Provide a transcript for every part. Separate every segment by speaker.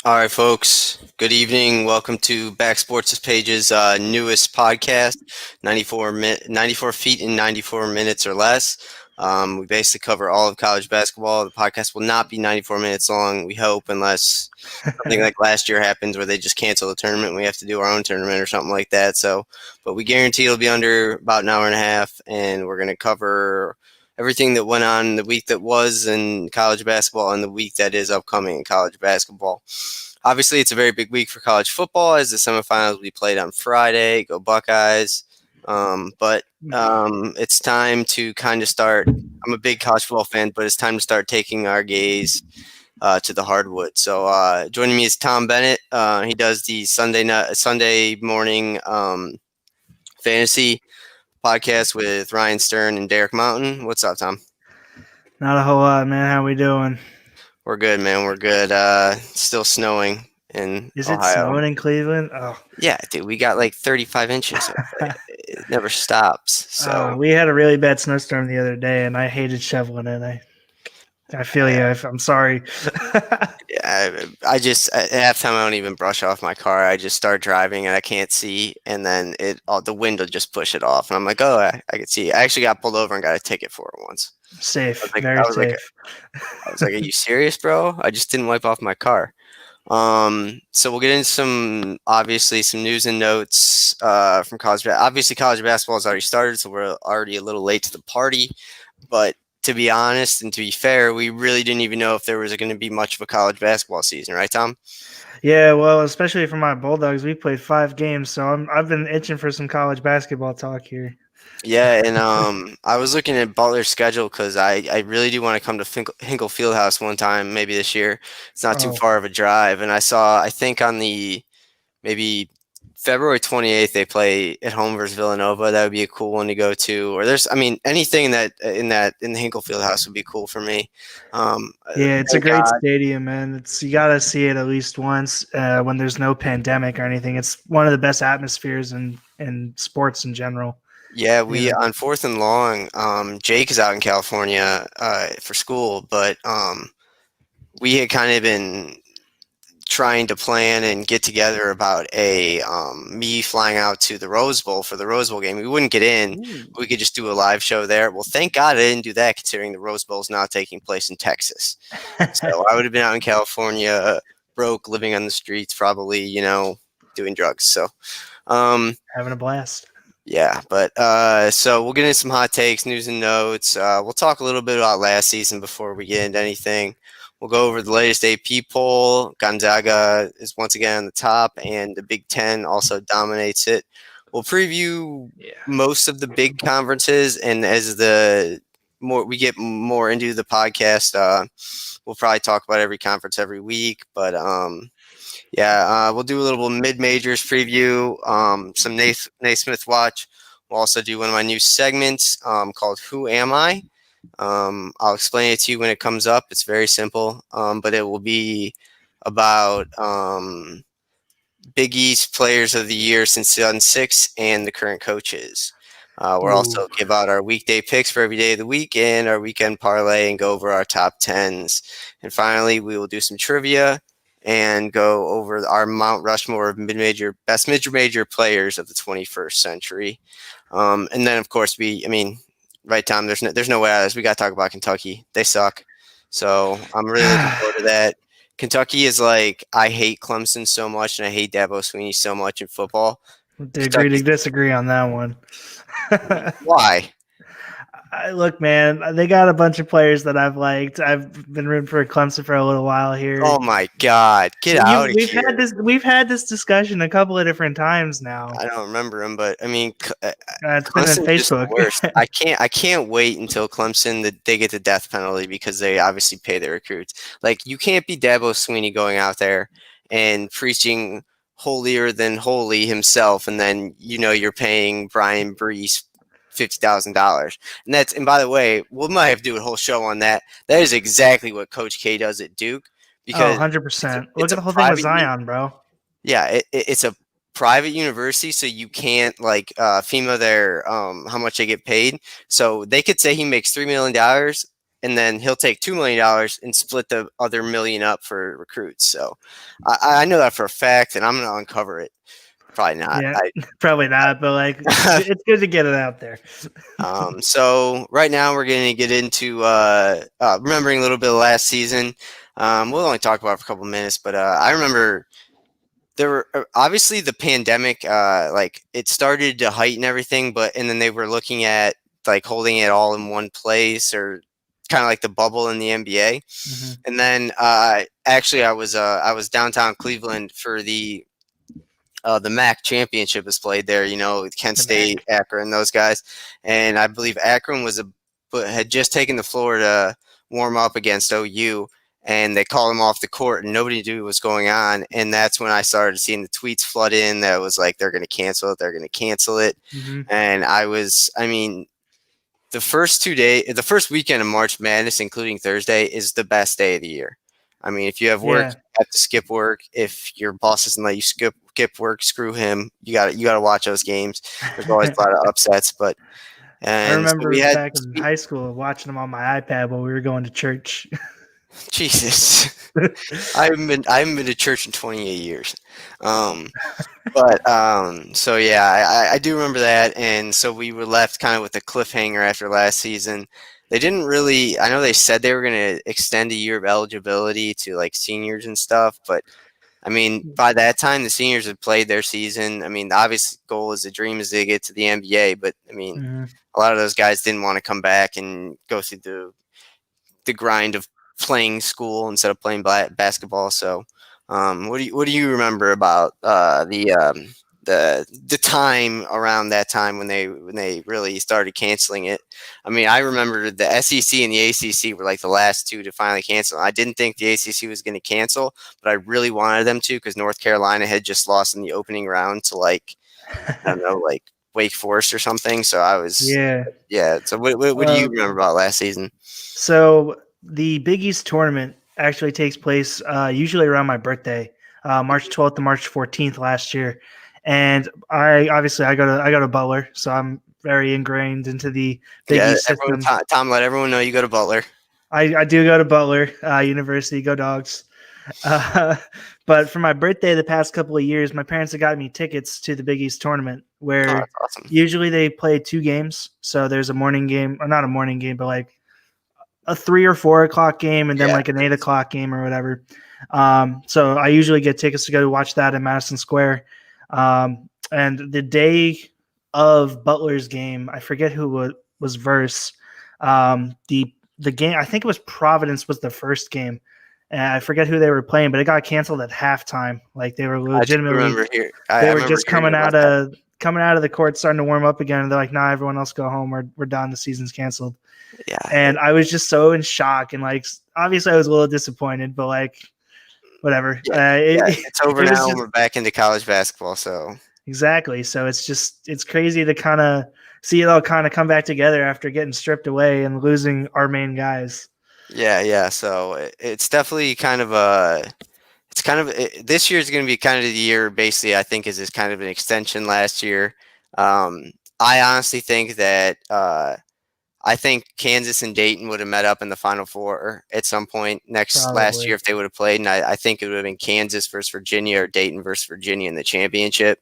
Speaker 1: All right, folks. Good evening. Welcome to Back Sports Page's newest podcast, 94 feet in 94 minutes or less. We basically cover all of college basketball. The podcast will not be 94 minutes long, we hope, unless something like last year happens where they just cancel the tournament and we have to do our own tournament or something like that. But we guarantee it'll be under about an hour and a half, and we're going to cover everything that went on the week that was in college basketball and the week that is upcoming in college basketball. Obviously, it's a very big week for college football as the semifinals will be played on Friday. Go Buckeyes. But it's time to kind of start. I'm a big college football fan, but it's time to start taking our gaze to the hardwood. So joining me is Tom Bennett. He does the Sunday morning fantasy podcast with Ryan Stern and Derek Mountain. What's up, Tom?
Speaker 2: Not a whole lot, man. How we doing?
Speaker 1: We're good, man. We're good. Still snowing in
Speaker 2: Is
Speaker 1: Ohio.
Speaker 2: it snowing in Cleveland? Oh,
Speaker 1: Yeah, dude, we got like 35 inches. It never stops. So
Speaker 2: we had a really bad snowstorm the other day, and I hated shoveling it. I feel you. I'm sorry.
Speaker 1: I just at halftime I don't even brush off my car. I just start driving and I can't see, and then the wind will just push it off, and I'm like, oh, I can see. I actually got pulled over and got a ticket for it once.
Speaker 2: Safe,
Speaker 1: Like,
Speaker 2: very safe.
Speaker 1: I was like, are you serious, bro? I just didn't wipe off my car. So we'll get into some news and notes from college. Obviously, college basketball has already started, so we're already a little late to the party. But to be honest and to be fair, we really didn't even know if there was going to be much of a college basketball season, right, Tom?
Speaker 2: Yeah, well, especially for my Bulldogs, we played 5 games, so I've been itching for some college basketball talk here.
Speaker 1: Yeah, and I was looking at Butler's schedule because I really do want to come to Hinkle Fieldhouse one time, maybe this year. It's not too far of a drive, and I think on the maybe February 28th they play at home versus Villanova. That would be a cool one to go to. Or anything in the Hinkle Fieldhouse would be cool for me.
Speaker 2: Yeah, it's a great stadium, man. You got to see it at least once when there's no pandemic or anything. It's one of the best atmospheres in sports in general.
Speaker 1: Yeah, we on 4th and Long. Jake is out in California for school, but we had kind of been trying to plan and get together about me flying out to the Rose Bowl for the Rose Bowl game. We wouldn't get in. We could just do a live show there. Well, thank God I didn't do that, considering the Rose Bowl is now taking place in Texas. So I would have been out in California, broke, living on the streets, probably, doing drugs. So
Speaker 2: having a blast.
Speaker 1: Yeah, but so we'll get into some hot takes, news and notes. We'll talk a little bit about last season before we get into anything. We'll go over the latest AP poll. Gonzaga is once again on the top, and the Big Ten also dominates it. We'll preview most of the big conferences, and as we get more into the podcast, we'll probably talk about every conference every week. But we'll do a little mid-majors preview, some Naismith watch. We'll also do one of my new segments called Who Am I? I'll explain it to you when it comes up. It's very simple, but it will be about Big East Players of the Year since 2006 and the current coaches. We'll also give out our weekday picks for every day of the week and our weekend parlay and go over our top 10s. And finally, we will do some trivia and go over our Mount Rushmore of best mid-major players of the 21st century. And then, of course, right, Tom, there's no way out of this. We got to talk about Kentucky. They suck. So I'm really looking forward to that. Kentucky is like, I hate Clemson so much and I hate Dabo Swinney so much in football.
Speaker 2: Agree to disagree on that one.
Speaker 1: Why?
Speaker 2: Look, man, they got a bunch of players that I've liked. I've been rooting for Clemson for a little while here.
Speaker 1: Oh my God, get out of here!
Speaker 2: We've had this discussion a couple of different times now.
Speaker 1: I don't remember them, but I mean,
Speaker 2: it's been on Facebook.
Speaker 1: Worst. I can't wait until Clemson they get the death penalty because they obviously pay their recruits. Like, you can't be Dabo Swinney going out there and preaching holier than holy himself, and then you're paying Brian Brees $50,000. And by the way, we might have to do a whole show on that. That is exactly what Coach K does at Duke. Because
Speaker 2: 100%. Look at the whole thing with Zion, bro.
Speaker 1: Yeah, it's a private university, so you can't FEMA their how much they get paid. So they could say he makes $3 million. and then he'll take $2 million and split the other $1 million up for recruits. So I know that for a fact, and I'm going to uncover it. Probably not.
Speaker 2: Yeah, probably not, but like it's good to get it out there.
Speaker 1: So right now we're going to get into remembering a little bit of last season. We'll only talk about it for a couple of minutes, but I remember there were obviously the pandemic, like it started to heighten everything, and then they were looking at like holding it all in one place, or kind of like the bubble in the NBA.
Speaker 2: Mm-hmm.
Speaker 1: And then actually I was downtown Cleveland for the MAC championship was played there, with Kent State, Akron, those guys. And I believe Akron had just taken the floor to warm up against OU, and they called him off the court, and nobody knew what was going on. And that's when I started seeing the tweets flood in that was like, they're going to cancel it. They're going to cancel it.
Speaker 2: Mm-hmm.
Speaker 1: And the first weekend of March Madness, including Thursday, is the best day of the year. I mean, if you have work, you have to skip work. If your boss doesn't let you skip work, screw him. You got to watch those games. There's always a lot of upsets, but
Speaker 2: I remember back in high school watching them on my iPad while we were going to church.
Speaker 1: Jesus, I haven't been to church in 28 years. So yeah, I do remember that, and so we were left kind of with a cliffhanger after last season. They didn't really. I know they said they were going to extend a year of eligibility to like seniors and stuff, but I mean, by that time, the seniors had played their season. I mean, the obvious goal is the dream is to get to the NBA, but I mean, a lot of those guys didn't want to come back and go through the grind of playing school instead of playing basketball. So, what do you remember about the time around that time when they really started canceling it? I mean, I remember the SEC and the ACC were like the last two to finally cancel. I didn't think the ACC was going to cancel, but I really wanted them to, because North Carolina had just lost in the opening round to like, I don't know, like Wake Forest or something. So I was So what do you remember about last season?
Speaker 2: So the Big East tournament actually takes place usually around my birthday, March 12th to March 14th last year. And I go to Butler, so I'm very ingrained into the Big East system.
Speaker 1: Tom, let everyone know you go to Butler.
Speaker 2: I do go to Butler University. Go Dogs! But for my birthday, the past couple of years, my parents have gotten me tickets to the Big East tournament, where
Speaker 1: awesome.
Speaker 2: Usually they play 2 games. So there's a morning game, or not a morning game, but like a 3 or 4 o'clock game, and then like an 8 o'clock game or whatever. So I usually get tickets to go watch that in Madison Square. And the day of Butler's game, I forget who was verse. The game, I think it was Providence, was the first game. And I forget who they were playing, but it got canceled at halftime. Like they were legitimately, they were just coming out of the court, starting to warm up again. And they're like, "Nah, everyone else go home. We're done. The season's canceled."
Speaker 1: Yeah.
Speaker 2: And I was just so in shock, and like obviously I was a little disappointed, but like whatever.
Speaker 1: It's over now. We're back into college basketball, so
Speaker 2: exactly. So it's crazy to kind of see it all kind of come back together after getting stripped away and losing our main guys.
Speaker 1: Yeah. So it's definitely kind of this year is going to be kind of the year. Basically, I think is kind of an extension last year. I honestly think that I think Kansas and Dayton would have met up in the Final Four at some point last year if they would have played, and I think it would have been Kansas versus Virginia or Dayton versus Virginia in the championship.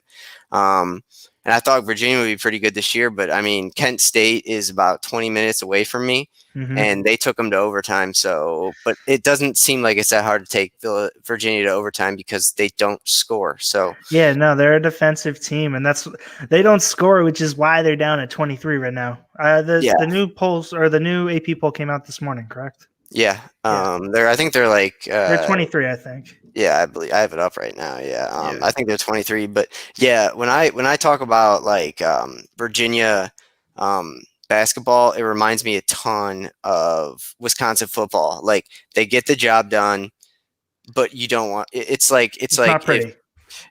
Speaker 1: And I thought Virginia would be pretty good this year, but I mean, Kent State is about 20 minutes away from me, and they took them to overtime. So, but it doesn't seem like it's that hard to take Virginia to overtime because they don't score. So
Speaker 2: yeah, no, they're a defensive team, and they don't score, which is why they're down at 23 right now. The new polls, or the new AP poll, came out this morning, correct?
Speaker 1: Yeah. I think they're like
Speaker 2: they're 23, I think.
Speaker 1: Yeah, I believe I have it up right now. Yeah. I think they're 23, but yeah, when I talk about like Virginia basketball, it reminds me a ton of Wisconsin football. Like they get the job done, but you don't want it's like
Speaker 2: not pretty.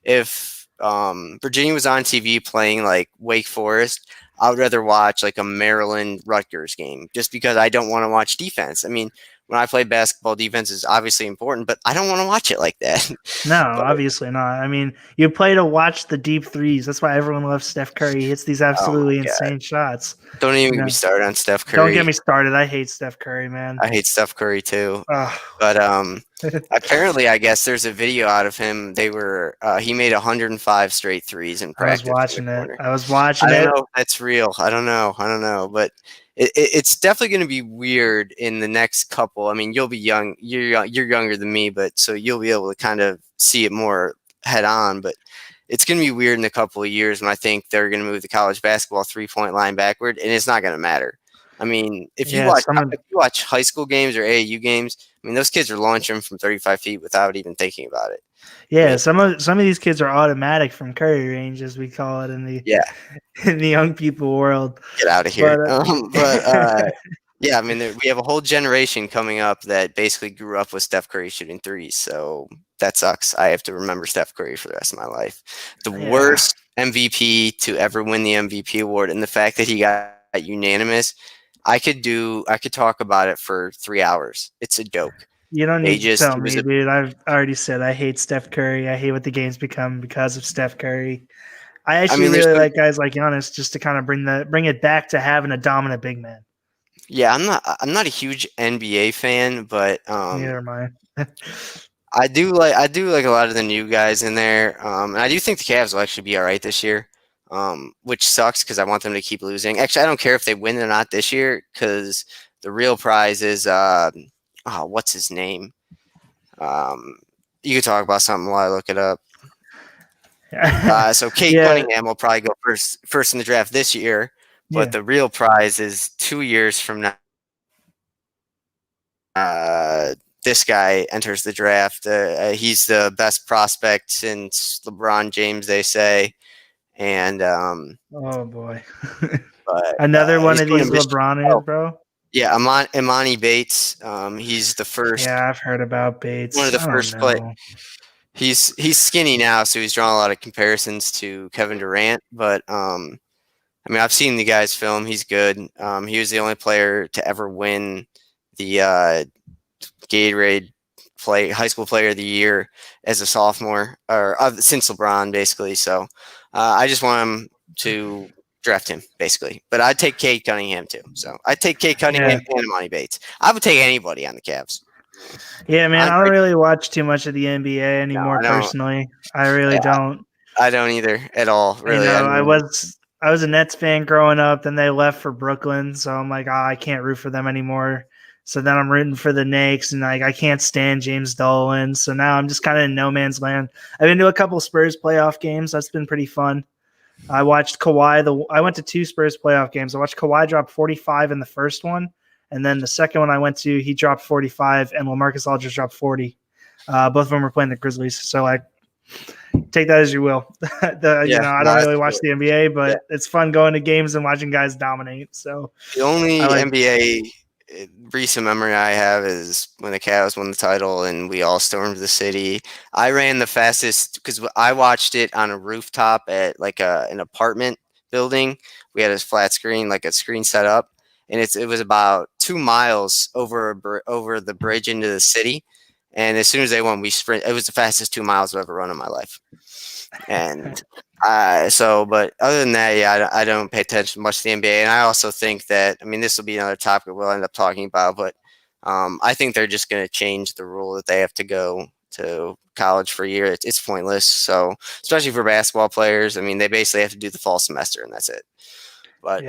Speaker 1: If Virginia was on TV playing like Wake Forest, I would rather watch like a Maryland Rutgers game just because I don't want to watch defense. I mean, when I play basketball, defense is obviously important, but I don't want to watch it like that.
Speaker 2: No,
Speaker 1: But,
Speaker 2: obviously not. I mean, you play to watch the deep threes. That's why everyone loves Steph Curry. He hits these
Speaker 1: oh my
Speaker 2: absolutely
Speaker 1: God.
Speaker 2: insane shots.
Speaker 1: Don't even
Speaker 2: You
Speaker 1: get
Speaker 2: know,
Speaker 1: me started on Steph
Speaker 2: don't get
Speaker 1: Curry.
Speaker 2: me started. I hate Steph Curry, man.
Speaker 1: I hate Steph Curry too.
Speaker 2: Ugh.
Speaker 1: But apparently, I guess there's a video out of him. He made 105 straight threes in
Speaker 2: I was
Speaker 1: practice in the
Speaker 2: watching it.
Speaker 1: corner.
Speaker 2: I was
Speaker 1: I
Speaker 2: watching
Speaker 1: don't
Speaker 2: it.
Speaker 1: know if that's real. I don't know. But it's definitely going to be weird in the next couple. I mean, you'll be young. You're younger than me, but so you'll be able to kind of see it more head on. But it's going to be weird in a couple of years when I think they're going to move the college basketball 3-point line backward, and it's not going to matter. I mean, if you watch high school games or AAU games, I mean, those kids are launching from 35 feet without even thinking about it.
Speaker 2: Yeah,
Speaker 1: I mean,
Speaker 2: some of these kids are automatic from Curry range, as we call it in the young people world.
Speaker 1: Get out of here. Yeah, I mean, we have a whole generation coming up that basically grew up with Steph Curry shooting threes. So that sucks. I have to remember Steph Curry for the rest of my life. The worst MVP to ever win the MVP award, and the fact that he got unanimous. I could talk about it for 3 hours. It's a joke.
Speaker 2: You don't need to tell me, dude. I've already said I hate Steph Curry. I hate what the game's become because of Steph Curry. I actually really like guys like Giannis just to kind of bring it back to having a dominant big man.
Speaker 1: Yeah, I'm not a huge NBA fan, but
Speaker 2: neither am I.
Speaker 1: I do like a lot of the new guys in there. And I do think the Cavs will actually be all right this year. Which sucks because I want them to keep losing. Actually, I don't care if they win or not this year because the real prize is what's his name? You could talk about something while I look it up. So Cade Cunningham will probably go first in the draft this year, but the real prize is 2 years from now. This guy enters the draft. He's the best prospect since LeBron James, they say. And
Speaker 2: oh boy,
Speaker 1: but,
Speaker 2: another one of these LeBron is, bro.
Speaker 1: Yeah, Imani Bates. He's the first.
Speaker 2: Yeah, I've heard about Bates.
Speaker 1: One of the first play. He's skinny now, so he's drawn a lot of comparisons to Kevin Durant. But I mean, I've seen the guy's film. He's good. He was the only player to ever win the Gatorade High School Player of the Year as a sophomore, or since LeBron, basically. So I just want him to draft him, basically. But I'd take Cade Cunningham too. So I'd take Cade Cunningham and Imani Bates. I would take anybody on the Cavs.
Speaker 2: Yeah, man, I don't really watch too much of the NBA anymore. Personally, I really don't.
Speaker 1: I don't either at all. Really,
Speaker 2: you know, I was a Nets fan growing up, then they left for Brooklyn, so I'm like, I can't root for them anymore. So then I'm rooting for the Knicks, and like I can't stand James Dolan. So now I'm just kind of in no man's land. I've been to a couple Spurs playoff games. That's been pretty fun. I watched Kawhi. I went to 2 Spurs playoff games. I watched Kawhi drop 45 in the first one, and then the second one I went to, he dropped 45, and LaMarcus Aldridge dropped 40. Both of them were playing the Grizzlies. So like, take that as you will. I don't really watch the NBA, but it's fun going to games and watching guys dominate. So
Speaker 1: the only NBA recent memory I have is when the Cavs won the title and we all stormed the city. I ran the fastest because I watched it on a rooftop at like an apartment building. We had a flat screen, like a screen set up, and it was about 2 miles over the bridge into the city. And as soon as they won, we sprint. It was the fastest 2 miles I've ever run in my life. And but other than that, I don't pay attention much to the NBA. And I also think that, I mean, this will be another topic we'll end up talking about, but I think they're just going to change the rule that they have to go to college for a year. It's pointless. So, especially for basketball players, I mean, they basically have to do the fall semester and that's it. But,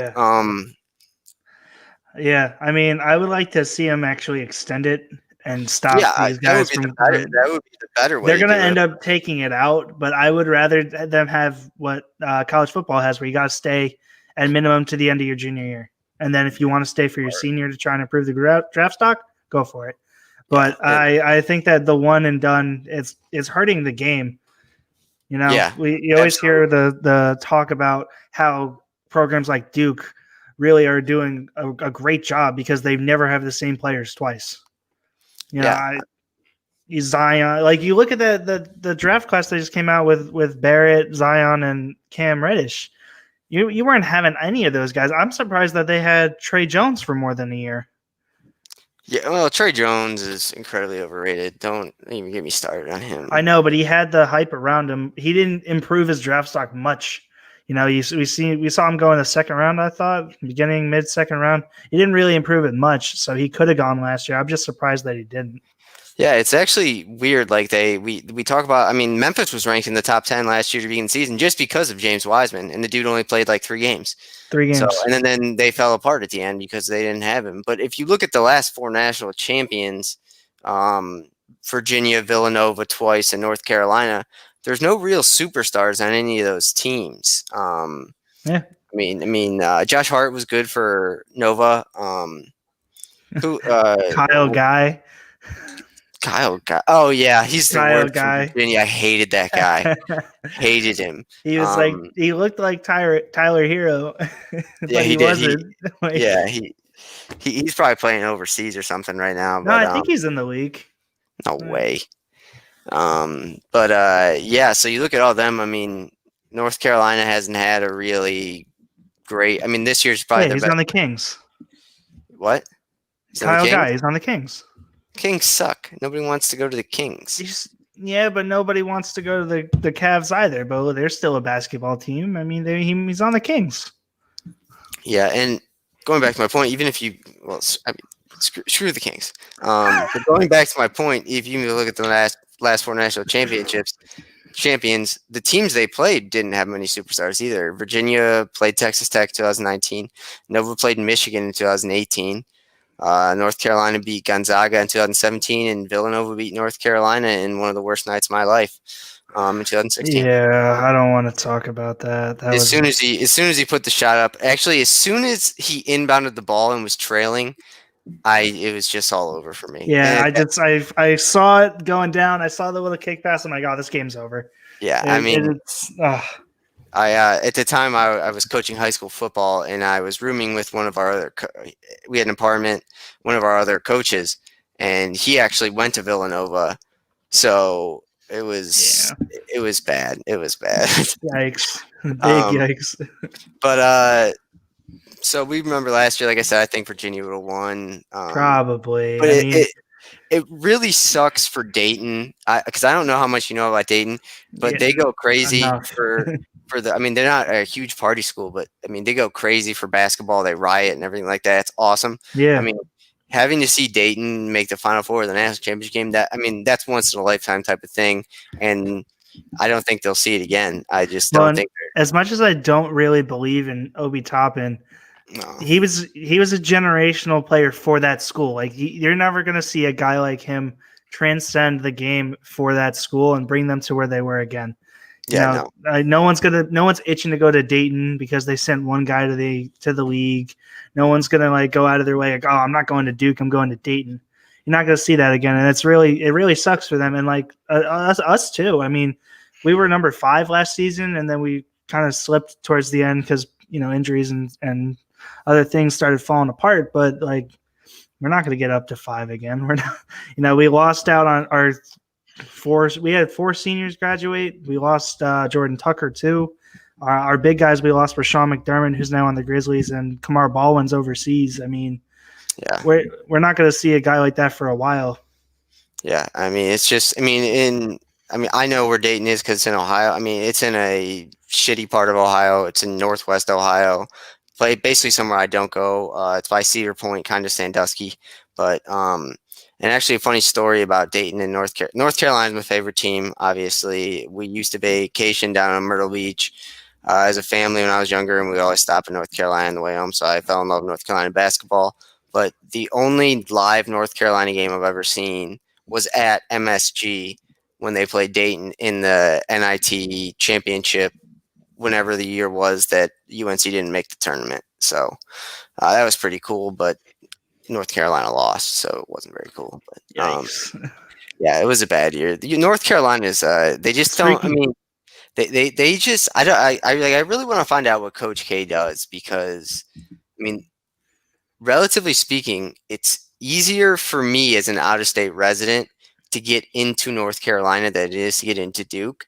Speaker 2: yeah, I mean, I would like to see them actually extend it and stop these guys from.
Speaker 1: That would be the better way.
Speaker 2: They're going to end up taking it out, but I would rather them have what college football has, where you got to stay at minimum to the end of your junior year, and then if you want to stay for your senior to try and improve the draft stock, go for it. But I think that the one and done is hurting the game. You know, you always hear the talk about how programs like Duke really are doing a great job because they never have the same players twice. You know, Zion, like you look at the draft class that just came out with Barrett, Zion, and Cam Reddish. You weren't having any of those guys. I'm surprised that they had Trey Jones for more than a year.
Speaker 1: Yeah, well, Trey Jones is incredibly overrated. Don't even get me started on him.
Speaker 2: I know, but he had the hype around him. He didn't improve his draft stock much. We saw him go in the second round. I thought beginning mid second round. He didn't really improve it much, so he could have gone last year. I'm just surprised that he didn't.
Speaker 1: Yeah, it's actually weird. Like we talk about. I mean, Memphis was ranked in the top 10 last year to begin the season just because of James Wiseman, and the dude only played like 3 games.
Speaker 2: 3 games.
Speaker 1: So, and then they fell apart at the end because they didn't have him. But if you look at the last 4 national champions, um, Virginia, Villanova twice, and North Carolina, there's no real superstars on any of those teams.
Speaker 2: Yeah.
Speaker 1: Josh Hart was good for Nova.
Speaker 2: Kyle Guy.
Speaker 1: Kyle Guy. Oh yeah, he's the
Speaker 2: Kyle
Speaker 1: worst
Speaker 2: Guy.
Speaker 1: from Virginia. I hated that guy. Hated him.
Speaker 2: He was he looked like Tyler Hero, but
Speaker 1: Yeah, he did.
Speaker 2: wasn't.
Speaker 1: Yeah, he's probably playing overseas or something right now.
Speaker 2: No,
Speaker 1: But
Speaker 2: I think he's in the league.
Speaker 1: no way. Yeah. So you look at all them. I mean, North Carolina hasn't had a really great. I mean, this year's probably
Speaker 2: he's
Speaker 1: best.
Speaker 2: on the Kings.
Speaker 1: What?
Speaker 2: Kyle Guy, he's on the Kings.
Speaker 1: Kings suck. Nobody wants to go to the Kings.
Speaker 2: Yeah, but nobody wants to go to the Cavs either. But they're still a basketball team. I mean, he's on the Kings.
Speaker 1: Yeah, and going back to my point, even if you, screw the Kings. But going back to my point, if you look at the last 4 national champions, the teams they played didn't have many superstars either. Virginia played Texas Tech 2019. Nova played Michigan in 2018. North Carolina beat Gonzaga in 2017, and Villanova beat North Carolina in one of the worst nights of my life in 2016.
Speaker 2: Yeah, I don't want to talk about that.
Speaker 1: As soon as he put the shot up, actually, as soon as he inbounded the ball and was trailing, it was just all over for me.
Speaker 2: Yeah, I saw it going down. I saw the little kick pass. I'm like, oh, this game's over.
Speaker 1: Yeah, at the time I was coaching high school football, and I was rooming with one of our other. We had an apartment. One of our other coaches, and he actually went to Villanova, so it was bad. It was bad.
Speaker 2: Yikes! Yikes!
Speaker 1: But so we remember last year. Like I said, I think Virginia would have won.
Speaker 2: Probably,
Speaker 1: but it really sucks for Dayton because I don't know how much you know about Dayton, but they go crazy for the. I mean, they're not a huge party school, but I mean, they go crazy for basketball. They riot and everything like that. It's awesome.
Speaker 2: Yeah.
Speaker 1: I mean, having to see Dayton make the Final Four of the national championship game, that's once in a lifetime type of thing, and I don't think they'll see it again. I just don't think.
Speaker 2: As much as I don't really believe in Obi Toppin, he was a generational player for that school. Like you're never going to see a guy like him transcend the game for that school and bring them to where they were again. No one's itching to go to Dayton because they sent one guy to the league. No one's gonna go out of their way like, oh, I'm not going to Duke, I'm going to Dayton. You're not gonna see that again, and it really sucks for them and us too. I mean, we were number 5 last season, and then we kind of slipped towards the end because injuries and other things started falling apart. But we're not gonna get up to 5 again. We're not. We lost out on our. We had 4 seniors graduate. We lost Jordan Tucker too. Our big guys we lost were Sean McDermott, who's now on the Grizzlies, and Kamar Baldwin's overseas. I mean,
Speaker 1: yeah,
Speaker 2: we're not going to see a guy like that for a while.
Speaker 1: Yeah, I mean, it's just. I know where Dayton is because it's in Ohio. I mean, it's in a shitty part of Ohio. It's in Northwest Ohio. Basically somewhere I don't go. It's by Cedar Point, kind of Sandusky, but And actually, a funny story about Dayton and North Carolina is my favorite team. Obviously, we used to vacation down in Myrtle Beach as a family when I was younger, and we always stop in North Carolina on the way home. So I fell in love with North Carolina basketball. But the only live North Carolina game I've ever seen was at MSG when they played Dayton in the NIT championship, whenever the year was that UNC didn't make the tournament. So that was pretty cool, but North Carolina lost, so it wasn't very cool. But yeah, it was a bad year. North Carolina is they just don't. I mean, they just I really want to find out what Coach K does because I mean, relatively speaking, it's easier for me as an out-of-state resident to get into North Carolina than it is to get into Duke.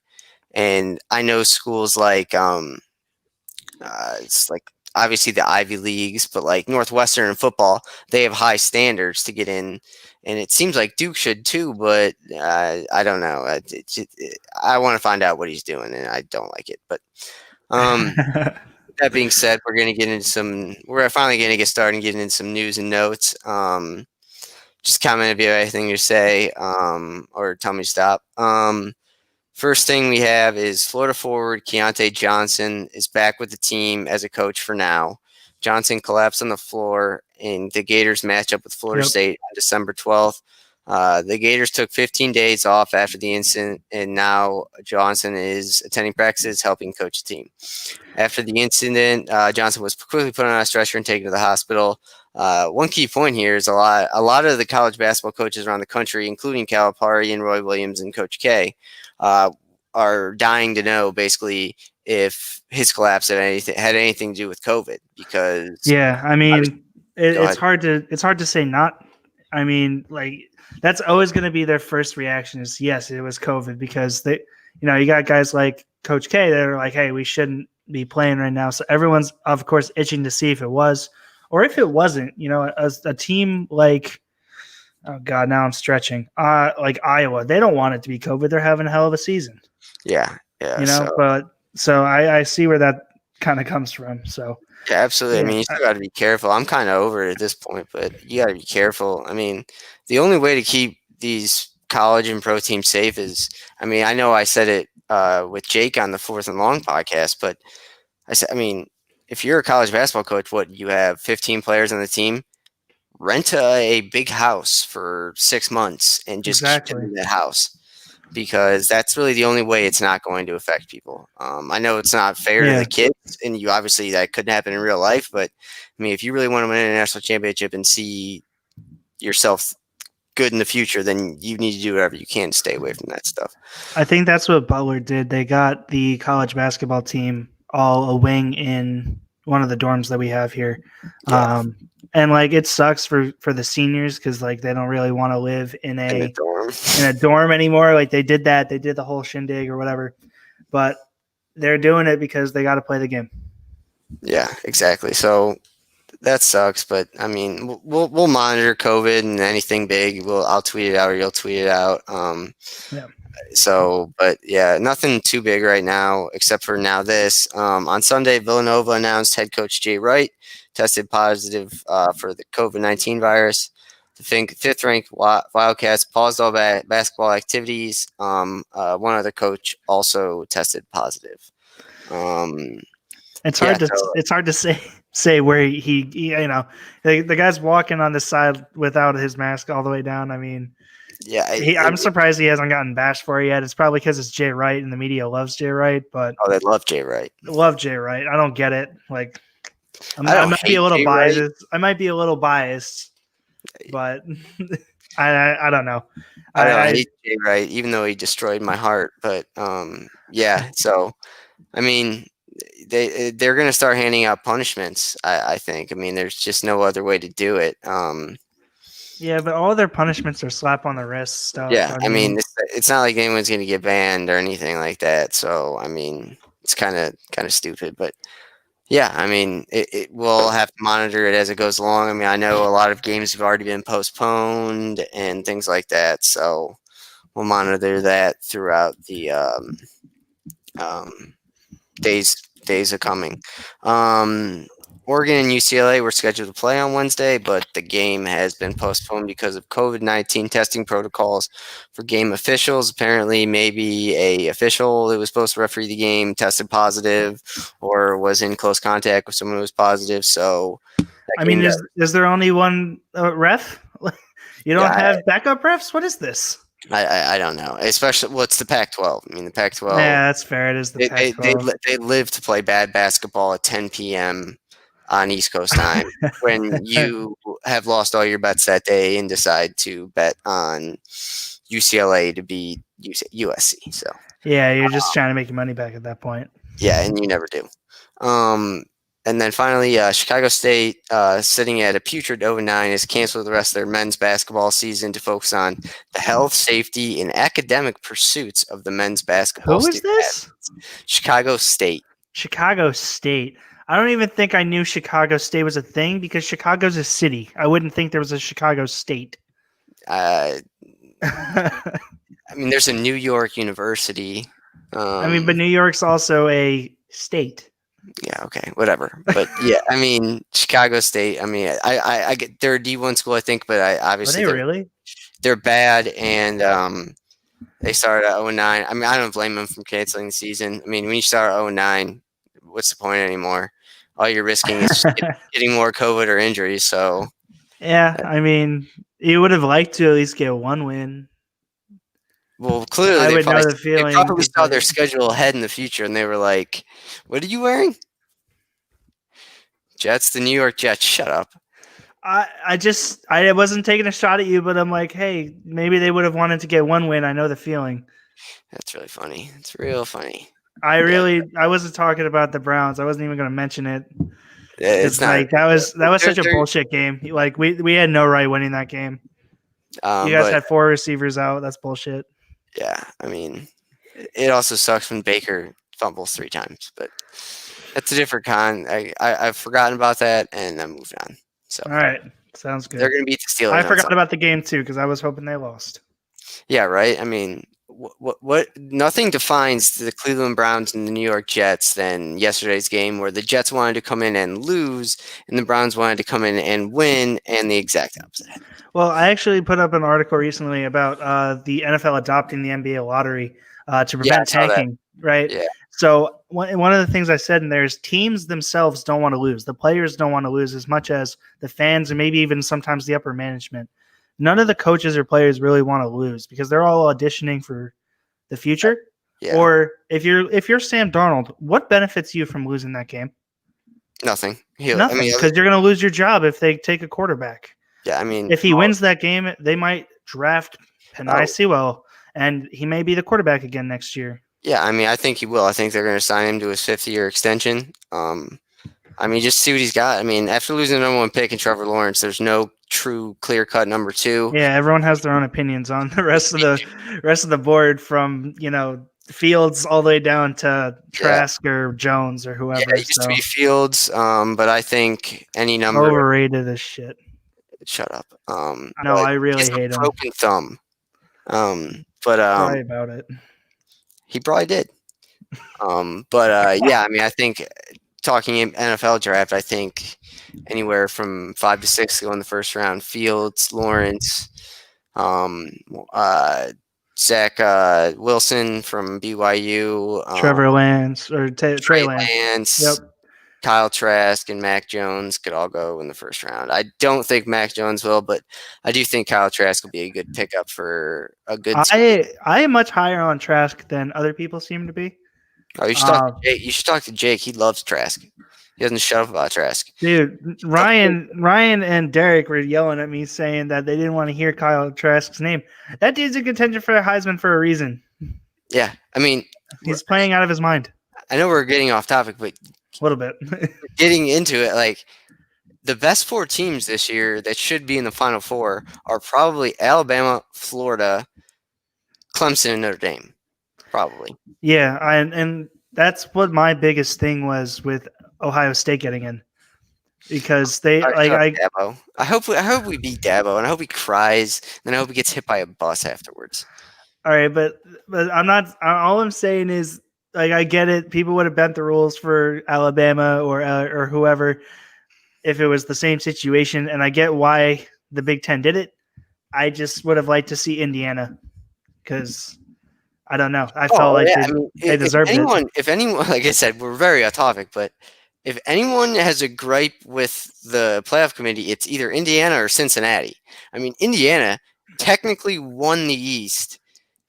Speaker 1: And I know schools like it's like obviously the Ivy Leagues, but like Northwestern and football, they have high standards to get in, and it seems like Duke should too. But I don't know. I want to find out what he's doing, and I don't like it. But um, that being said, we're gonna get into some. We're finally gonna get started and getting into some news and notes. Just comment if you have anything to say, or tell me to stop. First thing we have is Florida forward Keontae Johnson is back with the team as a coach for now. Johnson collapsed on the floor in the Gators matchup with Florida State on December 12th. The Gators took 15 days off after the incident, and now Johnson is attending practices, helping coach the team. After the incident, Johnson was quickly put on a stretcher and taken to the hospital. One key point here is a lot of the college basketball coaches around the country, including Calipari and Roy Williams and Coach K, are dying to know basically if his collapse had anything to do with COVID. Because
Speaker 2: I mean, it's hard to say not. I mean, like that's always going to be their first reaction is yes, it was COVID, because they, you got guys like Coach K that are like, hey, we shouldn't be playing right now. So everyone's of course itching to see if it was or if it wasn't. As a team like, oh God, now I'm stretching. Like Iowa, they don't want it to be COVID. They're having a hell of a season.
Speaker 1: Yeah.
Speaker 2: So I see where that kind of comes from. So
Speaker 1: yeah, absolutely. I mean, you still got to be careful. I'm kind of over it at this point, but you got to be careful. I mean, the only way to keep these college and pro teams safe is, I mean, I know I said it with Jake on the Fourth and Long podcast, but I said, I mean, if you're a college basketball coach, you have 15 players on the team, rent a big house for 6 months and just keep them in that house, because that's really the only way it's not going to affect people. I know it's not fair to the kids, and you obviously that couldn't happen in real life, but I mean, if you really want to win a national championship and see yourself good in the future, then you need to do whatever you can to stay away from that stuff.
Speaker 2: I think that's what Butler did. They got the college basketball team all a wing in one of the dorms that we have here. And like it sucks for the seniors because like they don't really want to live in a dorm anymore. Like they did the whole shindig or whatever, but they're doing it because they got to play the game.
Speaker 1: Yeah, exactly. So that sucks, but I mean, we'll monitor COVID and anything big. I'll tweet it out or you'll tweet it out. So, but yeah, nothing too big right now, except for now this. On Sunday, Villanova announced head coach Jay Wright tested positive for the COVID-19 virus. The fifth-ranked Wildcats paused all basketball activities. One other coach also tested positive.
Speaker 2: It's hard to say where he the guy's walking on the side without his mask all the way down. I mean, I'm surprised he hasn't gotten bashed for it yet. It's probably because it's Jay Wright and the media loves Jay Wright. But
Speaker 1: they love Jay Wright.
Speaker 2: Love Jay Wright. I don't get it. Like, I might be a little biased. Wright. I might be a little biased, but I don't know.
Speaker 1: I hate Jay Wright, even though he destroyed my heart. But yeah. So, I mean, they're going to start handing out punishments. I think. I mean, there's just no other way to do it.
Speaker 2: Yeah, but all their punishments are slap on the wrist stuff.
Speaker 1: Yeah, I mean, it's not like anyone's going to get banned or anything like that. So, I mean, it's kind of stupid. But, yeah, I mean, we'll have to monitor it as it goes along. I mean, I know a lot of games have already been postponed and things like that. So, we'll monitor that throughout the days are coming. Oregon and UCLA were scheduled to play on Wednesday, but the game has been postponed because of COVID-19 testing protocols for game officials. Apparently, maybe a official that was supposed to referee the game tested positive or was in close contact with someone who was positive. So,
Speaker 2: I mean, is there only one ref? You don't have backup refs? What is this?
Speaker 1: I don't know. Especially, it's the Pac-12. I mean, the Pac-12.
Speaker 2: Yeah, that's fair. It is the Pac-12.
Speaker 1: They live to play bad basketball at 10 p.m. on East Coast time when you have lost all your bets that day and decide to bet on UCLA to beat USC. So
Speaker 2: yeah, you're just trying to make your money back at that point.
Speaker 1: Yeah, and you never do. And then finally, Chicago State, sitting at a putrid 0-9, has canceled the rest of their men's basketball season to focus on the health, safety, and academic pursuits of the men's basketball.
Speaker 2: Who is this?
Speaker 1: Chicago State.
Speaker 2: Chicago State. I don't even think I knew Chicago State was a thing because Chicago's a city. I wouldn't think there was a Chicago State.
Speaker 1: I mean, there's a New York University.
Speaker 2: but New York's also a state.
Speaker 1: Yeah, okay, whatever. But yeah, I mean, Chicago State. I mean, I get they're a D1 school, I think, but obviously they're bad, and they started at 0-9. I mean, I don't blame them for canceling the season. I mean, when you start at 0-9, what's the point anymore? All you're risking is just getting more COVID or injuries. So
Speaker 2: yeah, I mean, you would have liked to at least get one win.
Speaker 1: Well, clearly
Speaker 2: I would know the feeling.
Speaker 1: They probably saw their schedule ahead in the future, and they were like, "What are you wearing?" Jets, the New York Jets. Shut up.
Speaker 2: I wasn't taking a shot at you, but I'm like, hey, maybe they would have wanted to get one win. I know the feeling.
Speaker 1: That's really funny. It's real funny.
Speaker 2: I wasn't talking about the Browns. I wasn't even going to mention it.
Speaker 1: It's not
Speaker 2: like that was such a bullshit game. Like we had no right winning that game. You guys had 4 receivers out. That's bullshit.
Speaker 1: Yeah, I mean, it also sucks when Baker fumbles 3 times, but that's a different con. I've forgotten about that, and I moved on. So
Speaker 2: all right, sounds good.
Speaker 1: They're going to beat the Steelers.
Speaker 2: I forgot about the game too because I was hoping they lost.
Speaker 1: Yeah, right. I mean, what? Nothing defines the Cleveland Browns and the New York Jets than yesterday's game, where the Jets wanted to come in and lose, and the Browns wanted to come in and win, and the exact opposite.
Speaker 2: Well, I actually put up an article recently about the NFL adopting the NBA lottery to prevent tanking, right?
Speaker 1: Yeah.
Speaker 2: So one of the things I said in there is teams themselves don't want to lose. The players don't want to lose as much as the fans and maybe even sometimes the upper management. None of the coaches or players really want to lose because they're all auditioning for the future.
Speaker 1: Yeah.
Speaker 2: Or if you're Sam Darnold, what benefits you from losing that game?
Speaker 1: Nothing.
Speaker 2: Nothing, because you're going to lose your job if they take a quarterback.
Speaker 1: Yeah, I mean,
Speaker 2: if he wins that game, they might draft Penei Sewell, and he may be the quarterback again next year.
Speaker 1: Yeah, I mean, I think he will. I think they're going to sign him to his 5th-year extension. I mean, just see what he's got. I mean, after losing the number 1 pick in Trevor Lawrence, there's no true clear-cut number 2.
Speaker 2: Yeah, everyone has their own opinions on the rest of the board, from Fields all the way down to Trask or Jones or whoever.
Speaker 1: Yeah, it used to be Fields, but I think any number
Speaker 2: overrated as shit.
Speaker 1: Shut up.
Speaker 2: No, I really hate him.
Speaker 1: Broken thumb.
Speaker 2: Sorry about it.
Speaker 1: He probably did. Yeah, I mean, I think talking NFL draft, I think anywhere from 5 to 6 go in the first round. Fields, Lawrence, Zach Wilson from BYU,
Speaker 2: Trevor Lance or Trey
Speaker 1: Lance.
Speaker 2: Yep.
Speaker 1: Kyle Trask and Mac Jones could all go in the first round. I don't think Mac Jones will, but I do think Kyle Trask will be a good pickup for a good team.
Speaker 2: I am much higher on Trask than other people seem to be.
Speaker 1: Oh, you should talk to Jake. You should talk to Jake. He loves Trask. He doesn't shut up about Trask.
Speaker 2: Dude, Ryan and Derek were yelling at me saying that they didn't want to hear Kyle Trask's name. That dude's in contention for a Heisman for a reason.
Speaker 1: Yeah, I mean,
Speaker 2: he's playing out of his mind.
Speaker 1: I know we're getting off topic, but
Speaker 2: a little bit.
Speaker 1: Getting into it, like the best 4 teams this year that should be in the Final Four are probably Alabama, Florida, Clemson, and Notre Dame. Probably. Yeah,
Speaker 2: and that's what my biggest thing was with Ohio State getting in, because they
Speaker 1: Dabo. I hope we beat Dabo, and I hope he cries, and I hope he gets hit by a bus afterwards.
Speaker 2: All right, but I'm not. All I'm saying is, like, I get it. People would have bent the rules for Alabama or whoever if it was the same situation, and I get why the Big Ten did it. I just would have liked to see Indiana, because I don't know. I felt they deserved it.
Speaker 1: If anyone, like I said, we're very off topic, but if anyone has a gripe with the playoff committee, it's either Indiana or Cincinnati. I mean, Indiana technically won the East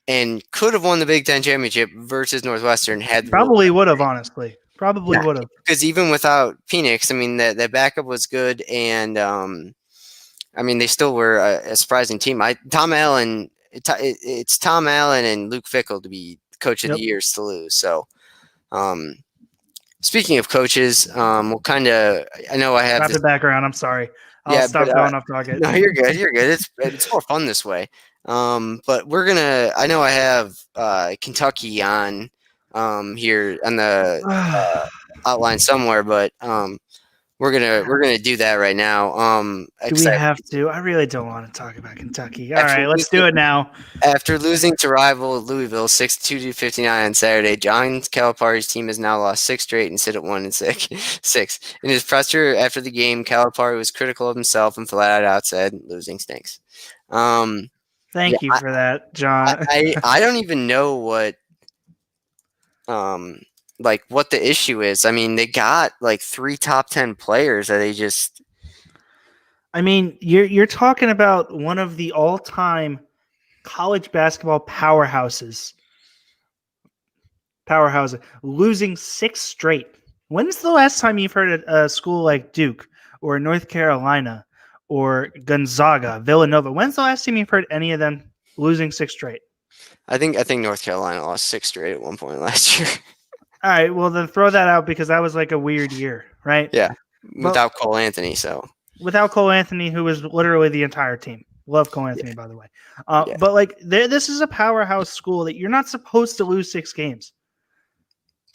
Speaker 1: and could have won the Big Ten championship versus Northwestern.
Speaker 2: Probably would have, honestly. Probably would have.
Speaker 1: Because even without Penix, I mean, that backup was good, and I mean, they still were a surprising team. Tom Allen. It's Tom Allen and Luke Fickell to be coach of the year to lose. So, speaking of coaches, we'll kind of. I know I have
Speaker 2: the background. I'm sorry. I'll stop going off target.
Speaker 1: No, you're good. You're good. It's more fun this way. But we're gonna. I know I have Kentucky on here on the outline somewhere, but we're gonna do that right now.
Speaker 2: Do we
Speaker 1: Except
Speaker 2: have to? I really don't want to talk about Kentucky. All
Speaker 1: after
Speaker 2: right, let's do
Speaker 1: losing,
Speaker 2: it now.
Speaker 1: after losing to rival Louisville 62 to 59 on Saturday, John Calipari's team has now lost 6 straight and sit at 1-6. Six. In his presser after the game, Calipari was critical of himself and flat out said, "Losing stinks." Yeah,
Speaker 2: Thank you for that, John.
Speaker 1: I don't even know what what the issue is. I mean, they got like 3 top 10 players that they just.
Speaker 2: I mean, you're talking about one of the all-time college basketball powerhouses losing 6 straight. When's the last time you've heard a school like Duke or North Carolina or Gonzaga, Villanova? When's the last time you've heard any of them losing 6 straight?
Speaker 1: I think North Carolina lost 6 straight at one point last year.
Speaker 2: All right, well then throw that out because that was like a weird year, right?
Speaker 1: Yeah, without Cole Anthony, so.
Speaker 2: Without Cole Anthony, who was literally the entire team. Love Cole Anthony, by the way.
Speaker 1: Yeah.
Speaker 2: But like, this is a powerhouse school that you're not supposed to lose 6 games.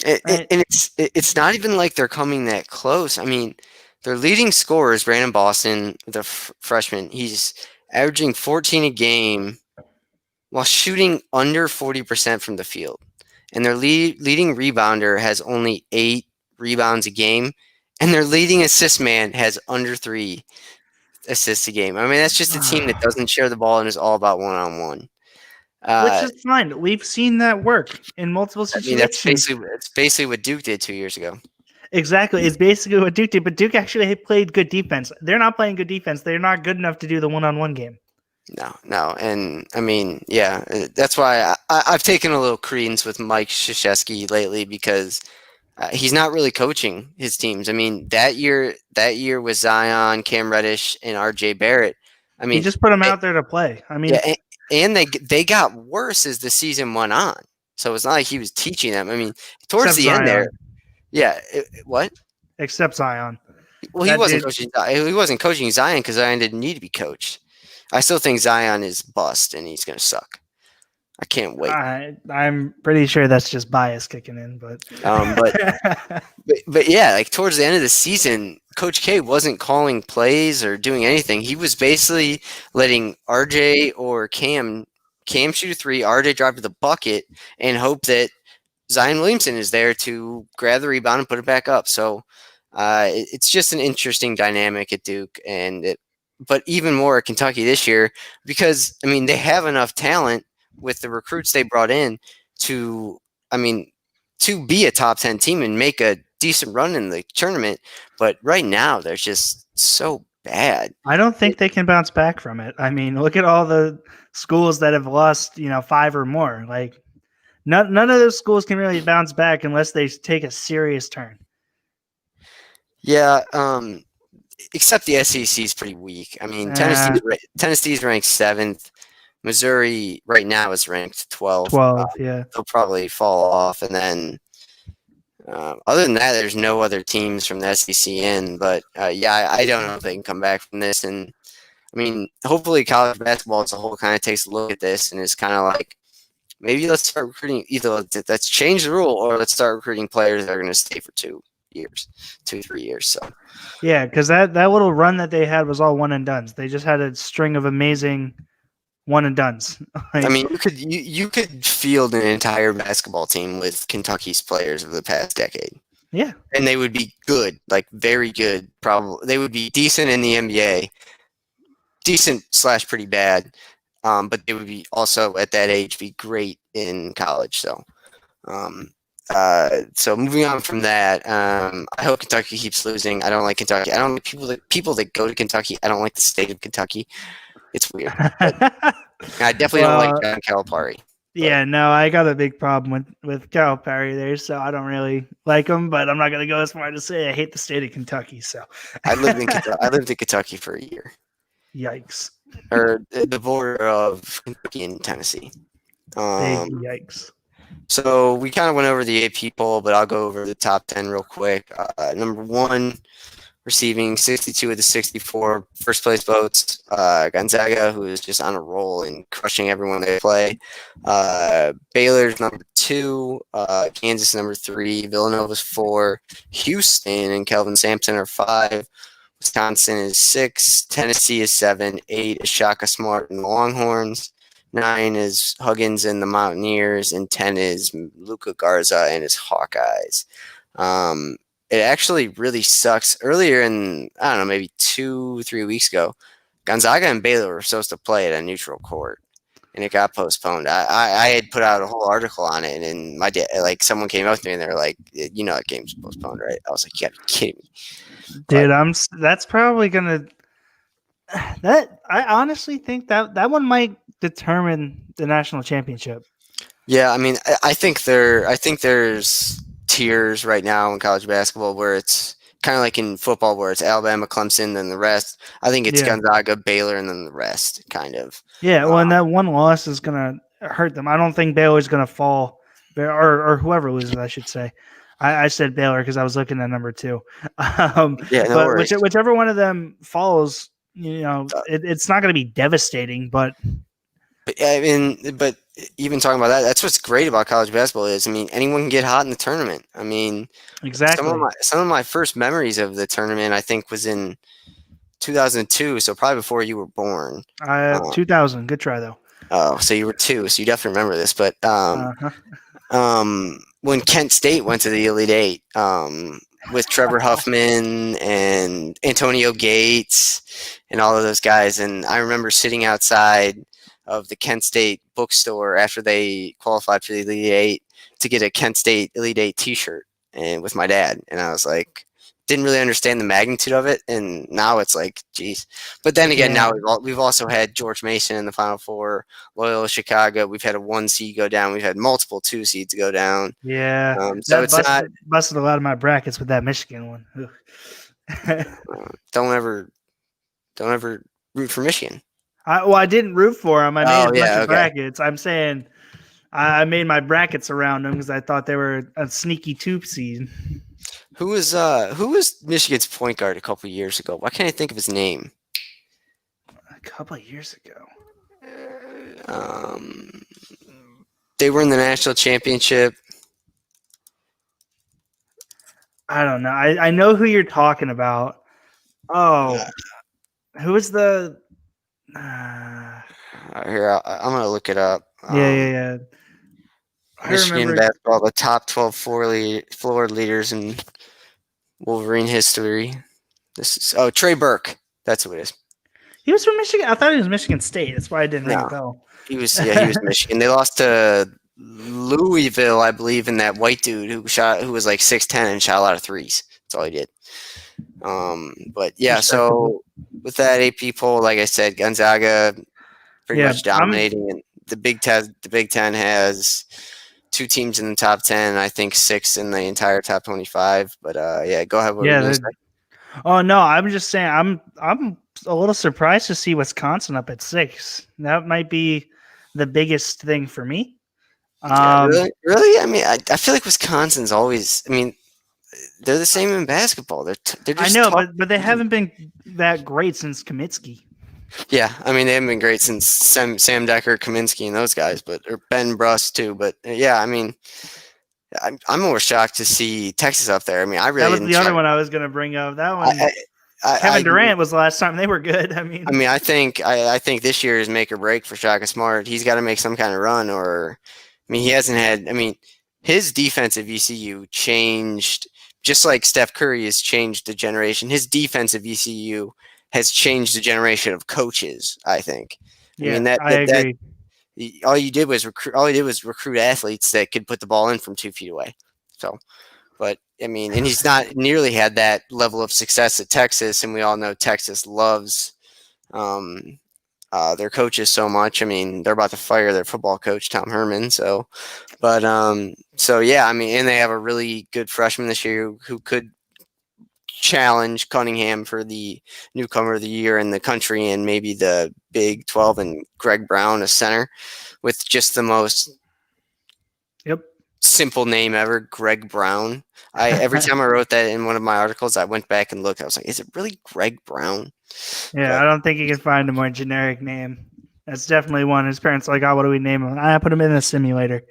Speaker 1: And it's not even like they're coming that close. I mean, their leading scorer is Brandon Boston, the freshman. He's averaging 14 a game while shooting under 40% from the field. And their leading rebounder has only 8 rebounds a game. And their leading assist man has under 3 assists a game. I mean, that's just a team that doesn't share the ball and is all about one-on-one.
Speaker 2: Which is fine. We've seen that work in multiple situations.
Speaker 1: I mean, that's basically what Duke did 2 years ago.
Speaker 2: Exactly. It's basically what Duke did, but Duke actually played good defense. They're not playing good defense. They're not good enough to do the one-on-one game.
Speaker 1: No. And, I mean, yeah, that's why I've taken a little credence with Mike Krzyzewski lately because he's not really coaching his teams. I mean, that year with Zion, Cam Reddish, and R.J. Barrett, I mean,
Speaker 2: he just put them out there to play. I mean,
Speaker 1: yeah, and they got worse as the season went on. So it's not like he was teaching them. I mean, towards the end there, yeah. What?
Speaker 2: Except Zion.
Speaker 1: Well, he wasn't coaching. He wasn't coaching Zion because Zion didn't need to be coached. I still think Zion is bust and he's going to suck. I can't wait.
Speaker 2: I'm pretty sure that's just bias kicking in, but
Speaker 1: yeah, like towards the end of the season, Coach K wasn't calling plays or doing anything. He was basically letting RJ or Cam shoot a 3, RJ drive to the bucket, and hope that Zion Williamson is there to grab the rebound and put it back up. So it's just an interesting dynamic at Duke, but even more at Kentucky this year because I mean they have enough talent with the recruits they brought in to be a top 10 team and make a decent run in the tournament. But right now, they're just so bad.
Speaker 2: I don't think they can bounce back from it. I mean, look at all the schools that have lost, 5 or more. Like, none of those schools can really bounce back unless they take a serious turn.
Speaker 1: Yeah, except the SEC is pretty weak. I mean, Tennessee's ranked 7th. Missouri right now is ranked 12th.
Speaker 2: 12th, yeah.
Speaker 1: They'll probably fall off. And then other than that, there's no other teams from the SEC in. But, I don't know if they can come back from this. And, I mean, hopefully college basketball as a whole kind of takes a look at this and is kind of like, maybe let's start recruiting. Either let's change the rule or let's start recruiting players that are going to stay for 3 years. So.
Speaker 2: Yeah, because that little run that they had was all one and dones. They just had a string of amazing one and dones.
Speaker 1: I mean, you could field an entire basketball team with Kentucky's players of the past decade.
Speaker 2: Yeah,
Speaker 1: and they would be good, like very good. Probably they would be decent in the NBA, decent / pretty bad, but they would be also at that age be great in college. So, so moving on from that, I hope Kentucky keeps losing. I don't like Kentucky. I don't like people that go to Kentucky. I don't like the state of Kentucky. It's weird. I definitely don't like John Calipari.
Speaker 2: Yeah, no, I got a big problem with Calipari there, so I don't really like him. But I'm not going to go as far to say I hate the state of Kentucky. So
Speaker 1: I lived in Kentucky for a year.
Speaker 2: Yikes!
Speaker 1: Or the border of Kentucky and Tennessee.
Speaker 2: Yikes!
Speaker 1: So we kind of went over the AP poll, but I'll go over the top 10 real quick. Number 1. Receiving 62 of the 64 first place votes. Gonzaga, who is just on a roll and crushing everyone they play. Baylor's number 2, Kansas number 3, Villanova's 4, Houston and Kelvin Sampson are 5, Wisconsin is 6, Tennessee is 7, 8 is Shaka Smart and the Longhorns, 9 is Huggins and the Mountaineers, and 10 is Luca Garza and his Hawkeyes. It actually really sucks. Earlier in, I don't know, maybe 2-3 weeks ago, Gonzaga and Baylor were supposed to play at a neutral court, and it got postponed. I had put out a whole article on it, and my dad, like, someone came up to me and they were like, "You know that game's postponed, right?" I was like, "You gotta be kidding me,
Speaker 2: dude." That's probably gonna. That I honestly think that one might determine the national championship.
Speaker 1: Yeah, I mean, I think there's tiers right now in college basketball where it's kind of like in football where it's Alabama, Clemson, then the rest. I think it's Gonzaga, Baylor, and then the rest, kind of.
Speaker 2: Yeah, well, and that one loss is gonna hurt them. I don't think Baylor's gonna fall, or whoever loses, I should say. I said Baylor because I was looking at number 2. But whichever one of them falls, it's not going to be devastating. But
Speaker 1: I mean, but even talking about that, that's what's great about college basketball is, I mean, anyone can get hot in the tournament. I mean,
Speaker 2: exactly.
Speaker 1: Some of my first memories of the tournament, I think, was in 2002, so probably before you were born.
Speaker 2: 2000, good try though.
Speaker 1: Oh, so you were 2, so you definitely remember this. But when Kent State went to the Elite Eight with Trevor Huffman and Antonio Gates and all of those guys, and I remember sitting outside of the Kent State bookstore after they qualified for the Elite Eight to get a Kent State Elite Eight T-shirt, and with my dad, and I was like, didn't really understand the magnitude of it, and now it's like, geez. But then again, now we've also had George Mason in the Final Four, Loyola Chicago. We've had a 1 seed go down. We've had multiple 2 seeds go down.
Speaker 2: Yeah,
Speaker 1: so it's
Speaker 2: busted a lot of my brackets with that Michigan one.
Speaker 1: Don't ever root for Michigan.
Speaker 2: I didn't root for them. I made a bunch of brackets. I'm saying I made my brackets around them because I thought they were a sneaky 2 seed.
Speaker 1: Who was Michigan's point guard a couple of years ago? Why can't I think of his name?
Speaker 2: A couple of years ago.
Speaker 1: They were in the national championship.
Speaker 2: I don't know. I know who you're talking about. Oh, who was the?
Speaker 1: Here, I'm gonna look it up.
Speaker 2: Yeah.
Speaker 1: Michigan basketball, the top 12 floor leaders in Wolverine history. This is Trey Burke. That's who it is.
Speaker 2: Was from Michigan. I thought he was Michigan State. That's why I didn't ring a bell.
Speaker 1: He was Michigan. They lost to Louisville, I believe, in that white dude who was like 6'10" and shot a lot of threes. That's all he did. But yeah, so with that AP poll, like I said, Gonzaga pretty much dominating, and the Big Ten has 2 teams in the top 10. I think 6 in the entire top 25. But go ahead. What were you gonna say?
Speaker 2: Oh no, I'm just saying I'm a little surprised to see Wisconsin up at 6. That might be the biggest thing for me.
Speaker 1: Really? I mean, I feel like Wisconsin's always. I mean, they're the same in basketball. They're just.
Speaker 2: I know, but they haven't been that great since Kaminsky.
Speaker 1: Yeah, I mean, they haven't been great since Sam Decker, Kaminsky, and those guys, or Ben Bruss too. But yeah, I mean, I'm more shocked to see Texas up there. I mean, I really.
Speaker 2: That was the other one I was going to bring up. That one. Kevin Durant was the last time they were good. I mean,
Speaker 1: I think this year is make or break for Shaka Smart. He's got to make some kind of run, or he hasn't had. I mean, his defense at VCU changed, just like Steph Curry has changed the generation. His defense at VCU has changed the generation of coaches, I think.
Speaker 2: Yeah, I agree.
Speaker 1: All he did was recruit athletes that could put the ball in from 2 feet away. So, but I mean, and he's not nearly had that level of success at Texas, and we all know Texas loves their coaches so much. I mean, they're about to fire their football coach, Tom Herman. So, but yeah, I mean, and they have a really good freshman this year who could challenge Cunningham for the newcomer of the year in the country, and maybe the Big 12, and Greg Brown, a center with just the most simple name ever, Greg Brown. Every time I wrote that in one of my articles, I went back and looked. I was like, is it really Greg Brown?
Speaker 2: Yeah, but I don't think you can find a more generic name. That's definitely one. His parents are like, oh, what do we name him? I put him in a simulator.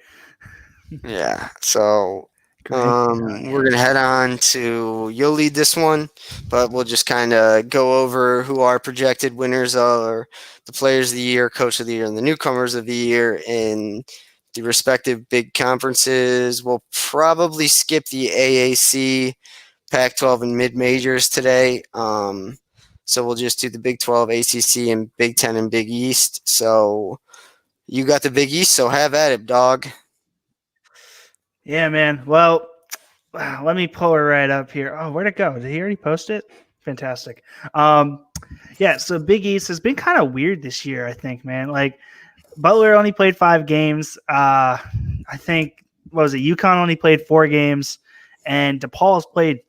Speaker 1: Yeah. So
Speaker 2: Cade
Speaker 1: we're gonna head on to. You'll lead this one, but we'll just kind of go over who our projected winners are, the players of the year, coach of the year, and the newcomers of the year in the respective big conferences. We'll probably skip the AAC, Pac-12, and mid majors today. So we'll just do the Big 12, ACC, and Big 10 and Big East. So you got the Big East, so have at it, dog.
Speaker 2: Yeah, man. Well, let me pull her right up here. Oh, where'd it go? Did he already post it? Fantastic. Yeah, so Big East has been kind of weird this year, I think, man. Like, Butler only played 5 games. I think, what was it? UConn only played 4 games. And DePaul's played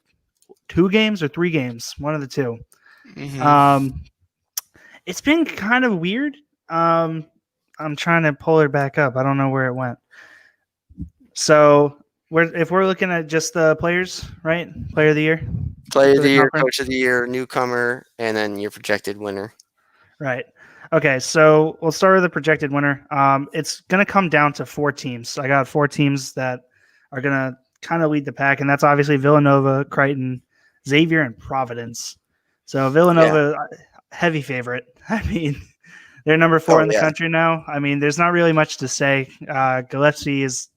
Speaker 2: 2 games or 3 games, one of the 2.
Speaker 1: Mm-hmm.
Speaker 2: It's been kind of weird. I'm trying to pull her back up. I don't know where it went. So if we're looking at just the players, right? Player of the year?
Speaker 1: Player of the year,
Speaker 2: conference?
Speaker 1: coach of the year, newcomer, and then your projected winner.
Speaker 2: Right. Okay, so we'll start with the projected winner. It's going to come down to 4 teams. I got 4 teams that are going to kind of lead the pack, and that's obviously Villanova, Creighton, Xavier, and Providence. So Villanova, heavy favorite. I mean, they're number 4 in the country now. I mean, there's not really much to say. Gillespie is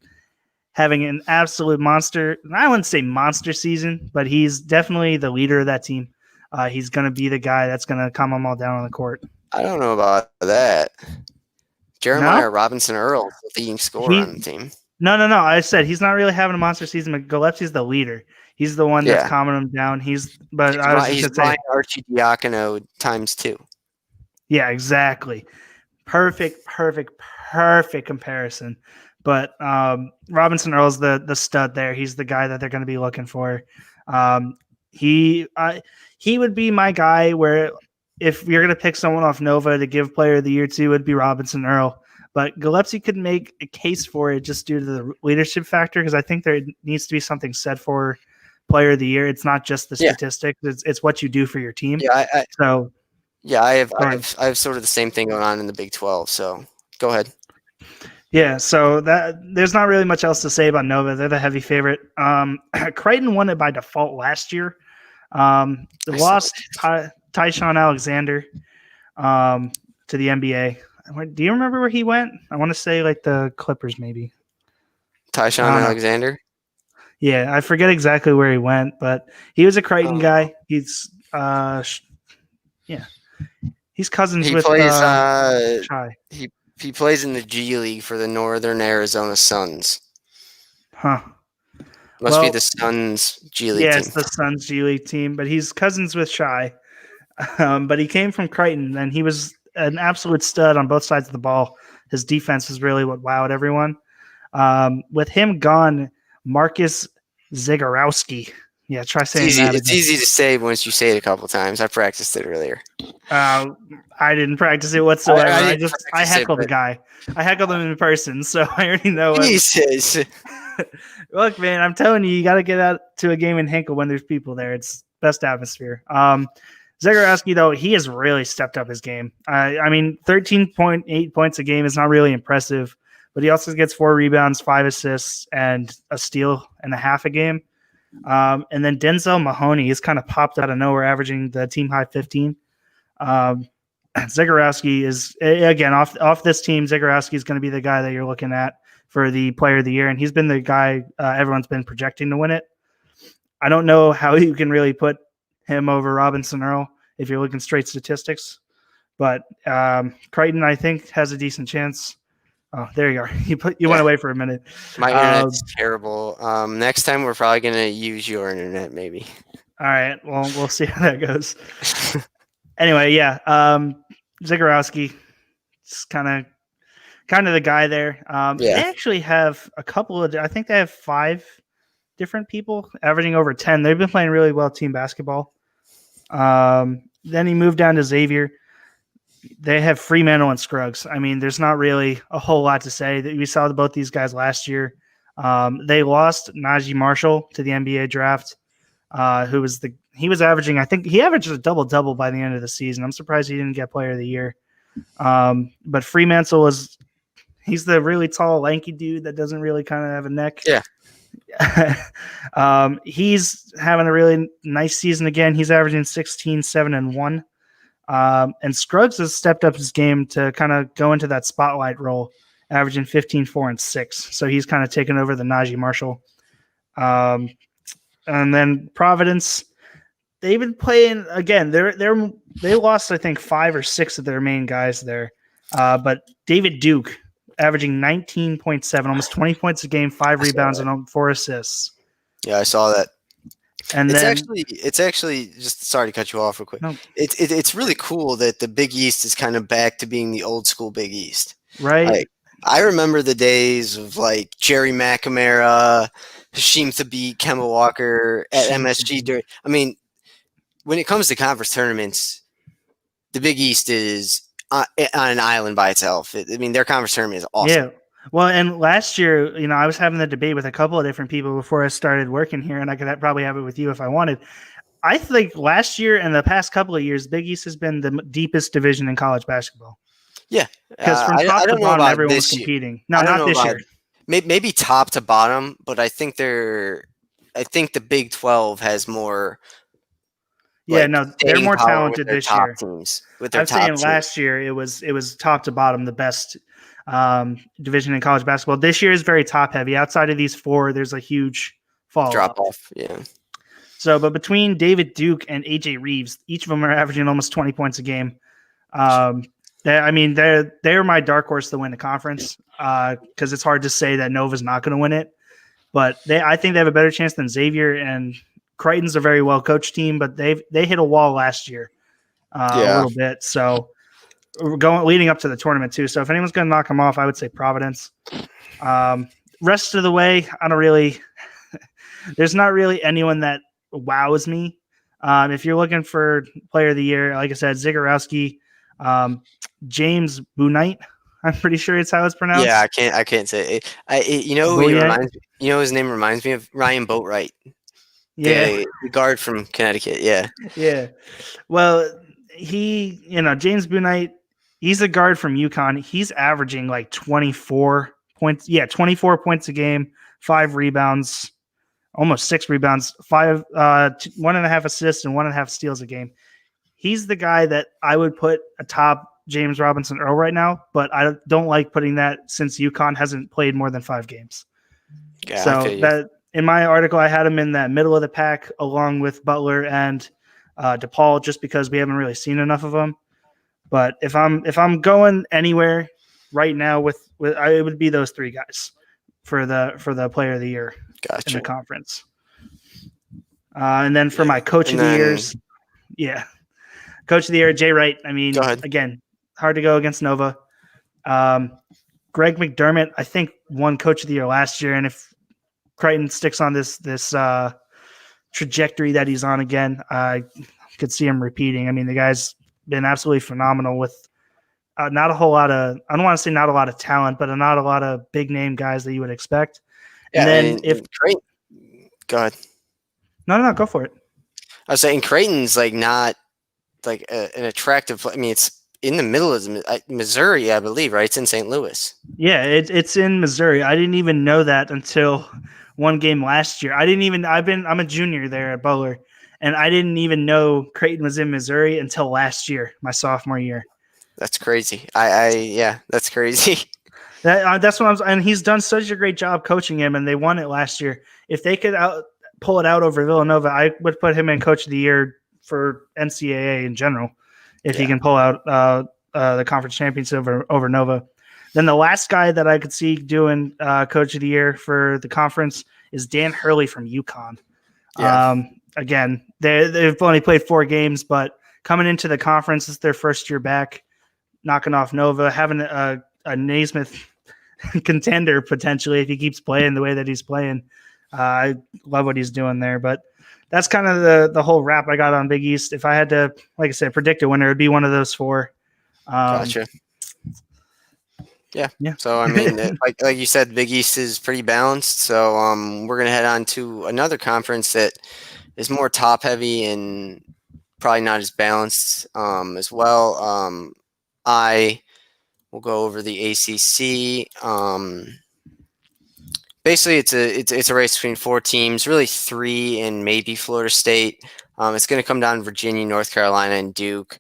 Speaker 2: having an absolute monster. I wouldn't say monster season, but he's definitely the leader of that team. He's going to be the guy that's going to calm them all down on the court.
Speaker 1: I don't know about that. Jeremiah Robinson Earl is the leading scorer on the team.
Speaker 2: No. I said he's not really having a monster season, but Gillespie's the leader. He's the one that's calming him down. He's
Speaker 1: Ryan Arcidiacono times 2.
Speaker 2: Yeah, exactly. Perfect comparison. But Robinson Earl's the stud there. He's the guy that they're going to be looking for. He would be my guy where if you're going to pick someone off Nova to give player of the year to, it would be Robinson Earl. But Gillespie could make a case for it just due to the leadership factor, because I think there needs to be something said for player of the year. It's not just the statistics; it's what you do for your team.
Speaker 1: Yeah, I have sort of the same thing going on in the Big 12. So go ahead.
Speaker 2: Yeah, so that there's not really much else to say about Nova. They're the heavy favorite. Creighton won it by default last year. Lost Tyshawn Alexander to the NBA. Do you remember where he went? I want to say like the Clippers, maybe.
Speaker 1: Tyshawn Alexander?
Speaker 2: Yeah, I forget exactly where he went, but he was a Creighton guy. He's he's cousins with Shai.
Speaker 1: He plays in the G League for the Northern Arizona Suns.
Speaker 2: Huh.
Speaker 1: Must be the Suns G League team.
Speaker 2: Yeah, it's the Suns G League team, but he's cousins with Shai. But he came from Creighton, and he was an absolute stud on both sides of the ball. His defense is really what wowed everyone. With him gone, Marcus Zagorowski. Yeah, try saying that.
Speaker 1: It's easy to say once you say it a couple times. I practiced it earlier.
Speaker 2: I didn't practice it whatsoever. I heckled the guy. I heckled him in person, so I already know what
Speaker 1: he says.
Speaker 2: Look, man, I'm telling you, you got to get out to a game in Hinkle when there's people there. It's best atmosphere. Zagorowski, though, he has really stepped up his game. I mean, 13.8 points a game is not really impressive, but he also gets 4 rebounds, 5 assists, and a steal and a half a game. And then Denzel Mahoney has kind of popped out of nowhere, averaging the team high 15. Zagorowski is, again, off this team, Zagorowski is going to be the guy that you're looking at for the player of the year, and he's been the guy everyone's been projecting to win it. I don't know how you can really put him over Robinson Earl if you're looking straight statistics, but Creighton, I think, has a decent chance. Oh, there you are. You went away for a minute.
Speaker 1: My internet's terrible. Next time we're probably going to use your internet, maybe.
Speaker 2: All right. Well, we'll see how that goes. Anyway, yeah. Zagorowski is kind of the guy there. They actually have a couple of, I think they have 5 different people averaging over 10. They've been playing really well team basketball. Then he moved down to Xavier. They have Fremantle and Scruggs. I mean, there's not really a whole lot to say. We saw both these guys last year. They lost Najee Marshall to the NBA draft, he was averaging, I think he averaged a double-double by the end of the season. I'm surprised he didn't get player of the year. But Fremantle is He's the really tall, lanky dude that doesn't really kind of have a neck.
Speaker 1: Yeah.
Speaker 2: He's having a really nice season again. He's averaging 16, 7, and 1. And Scruggs has stepped up his game to kind of go into that spotlight role, averaging 15, 4, and 6. So he's kind of taken over the Najee Marshall. And then Providence, they've been playing again. They lost, I think, 5 or 6 of their main guys there. But David Duke averaging 19.7, almost 20 points a game, 5 rebounds and 4 assists.
Speaker 1: Yeah, I saw that.
Speaker 2: And
Speaker 1: it's actually just sorry to cut you off real quick.
Speaker 2: No.
Speaker 1: It's really cool that the Big East is kind of back to being the old school Big East.
Speaker 2: Right.
Speaker 1: Like, I remember the days of like Jerry McNamara, Hashim Thabit, Kemba Walker at MSG. I mean, when it comes to conference tournaments, the Big East is on an island by itself. I mean, their conference tournament is awesome.
Speaker 2: Yeah. Well, and last year, I was having the debate with a couple of different people before I started working here, and I could probably have it with you if I wanted. I think last year and the past couple of years, Big East has been the deepest division in college basketball.
Speaker 1: Yeah.
Speaker 2: Because from top to bottom, everyone was competing. No, not this year.
Speaker 1: Maybe top to bottom, but I think the Big 12 has more.
Speaker 2: Yeah, they're more talented this year.
Speaker 1: Teams,
Speaker 2: I'm saying last year it was top to bottom the best division in college basketball. This year is very top heavy. Outside of these 4, there's a huge fall
Speaker 1: drop off. Yeah.
Speaker 2: So, but between David Duke and AJ Reeves, each of them are averaging almost 20 points a game. They're my dark horse to win the conference because it's hard to say that Nova's not going to win it. But I think they have a better chance than Xavier, and Creighton's a very well coached team, but they hit a wall last year a little bit. So we're leading up to the tournament too. So if anyone's going to knock them off, I would say Providence. Rest of the way, I don't really. There's not really anyone that wows me. If you're looking for player of the year, like I said, Zagorowski, James Bouknight, I'm pretty sure it's how it's pronounced.
Speaker 1: Yeah, I can't say it. His name reminds me of Ryan Boatwright.
Speaker 2: Yeah,
Speaker 1: the guard from Connecticut. Yeah.
Speaker 2: Yeah. Well, James Bouknight, he's a guard from UConn. He's averaging like 24 points. Yeah, 24 points a game, 5 rebounds, almost 6 rebounds, 1.5 assists, and 1.5 steals a game. He's the guy that I would put atop James Robinson Earl right now, but I don't like putting that since UConn hasn't played more than 5 games. Yeah, so in my article, I had him in that middle of the pack along with Butler and DePaul, just because we haven't really seen enough of them. But if I'm going anywhere right now it would be those 3 guys for the player of the year in the conference. And then for my coach of the years, coach of the year, Jay Wright. I mean, again, hard to go against Nova. Greg McDermott, I think, won coach of the year last year, and if Creighton sticks on this trajectory that he's on again, I could see him repeating. I mean, the guy's been absolutely phenomenal with not a whole lot of, I don't want to say not a lot of talent, but not a lot of big name guys that you would expect.
Speaker 1: Yeah, and then Creighton, go ahead.
Speaker 2: No, go for it.
Speaker 1: I was saying Creighton's like not like an attractive. I mean, it's in the middle of Missouri, I believe, right? It's in St. Louis.
Speaker 2: Yeah, it's in Missouri. I didn't even know that until one game last year. I'm a junior there at Butler, and I didn't even know Creighton was in Missouri until last year, my sophomore year.
Speaker 1: That's crazy. That's crazy.
Speaker 2: That's what and he's done such a great job coaching him, and they won it last year. If they could pull it out over Villanova, I would put him in coach of the year for NCAA in general. If he can pull out the conference championship over Nova. Then the last guy that I could see doing coach of the year for the conference is Dan Hurley from UConn. Yeah. Again, they've only played 4 games, but coming into the conference, it's their first year back, knocking off Nova, having a Naismith contender potentially if he keeps playing the way that he's playing. I love what he's doing there, but that's kind of the whole wrap I got on Big East. If I had to, like I said, predict a winner, it'd be one of those 4.
Speaker 1: Gotcha. Yeah. So I mean, like you said, Big East is pretty balanced. So we're gonna head on to another conference that is more top heavy and probably not as balanced as well. I We'll go over the ACC. Basically, it's a race between 4 teams, really 3 and maybe Florida State. It's going to come down to Virginia, North Carolina, and Duke.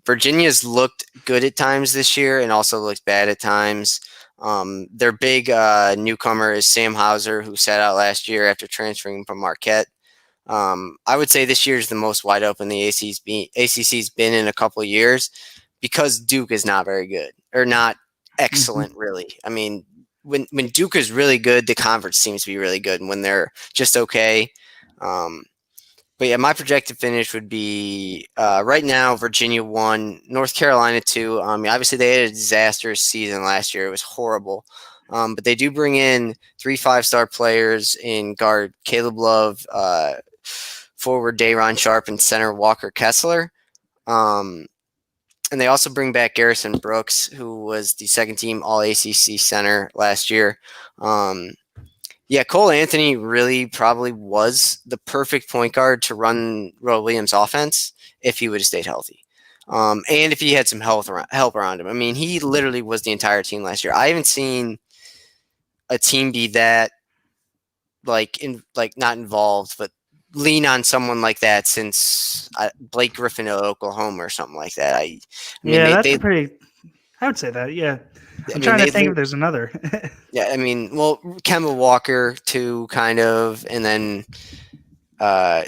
Speaker 1: Virginia's looked good at times this year and also looked bad at times. Their big newcomer is Sam Hauser, who sat out last year after transferring from Marquette. I would say this year is the most wide open the ACC's been in a couple of years because Duke is not very good or not excellent, really. I mean, when Duke is really good, the conference seems to be really good. And when they're just okay. But yeah, my projected finish would be right now Virginia 1, North Carolina 2. Obviously, they had a disastrous season last year. It was horrible. But they do bring in 3 5-star players in guard Caleb Love, forward Day'Ron Sharp, and center Walker Kessler. And they also bring back Garrison Brooks, who was the second-team All-ACC center last year. Yeah, Cole Anthony really probably was the perfect point guard to run Roy Williams' offense if he would have stayed healthy. And if he had some help around him. I mean, he literally was the entire team last year. I haven't seen a team be that not involved, but lean on someone like that since Blake Griffin at Oklahoma or something like that. I
Speaker 2: would say that. Yeah, I'm trying to think if there's another.
Speaker 1: Yeah, I mean, well, Kemba Walker too, kind of, and then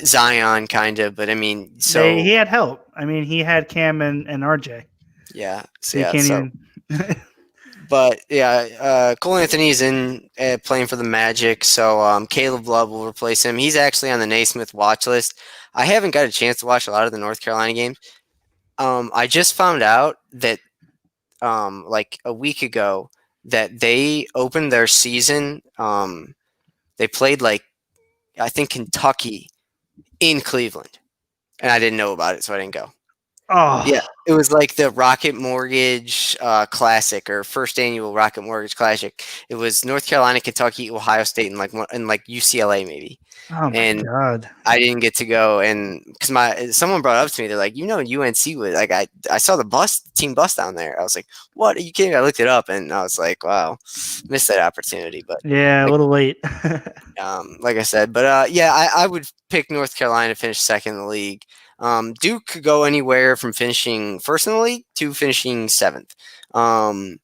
Speaker 1: Zion, kind of. But I mean, so
Speaker 2: he had help. I mean, he had Cam and RJ.
Speaker 1: Yeah,
Speaker 2: so you can't even.
Speaker 1: But yeah, Cole Anthony's in playing for the Magic, so Caleb Love will replace him. He's actually on the Naismith watch list. I haven't got a chance to watch a lot of the North Carolina games. I just found out that like a week ago that they opened their season. They played I think Kentucky in Cleveland, and I didn't know about it, so I didn't go.
Speaker 2: Oh
Speaker 1: yeah, it was like the Rocket Mortgage Classic or first annual Rocket Mortgage Classic. It was North Carolina, Kentucky, Ohio State, and UCLA maybe.
Speaker 2: Oh my God!
Speaker 1: I didn't get to go, and because someone brought it up to me, they're like, UNC was like, I saw the team bus down there. I was like, what? Are you kidding? I looked it up, and I was like, wow, missed that opportunity. But
Speaker 2: yeah, a little late.
Speaker 1: Like I said, but yeah, I would pick North Carolina to finish second in the league. Duke could go anywhere from finishing first in the league to finishing 7th. I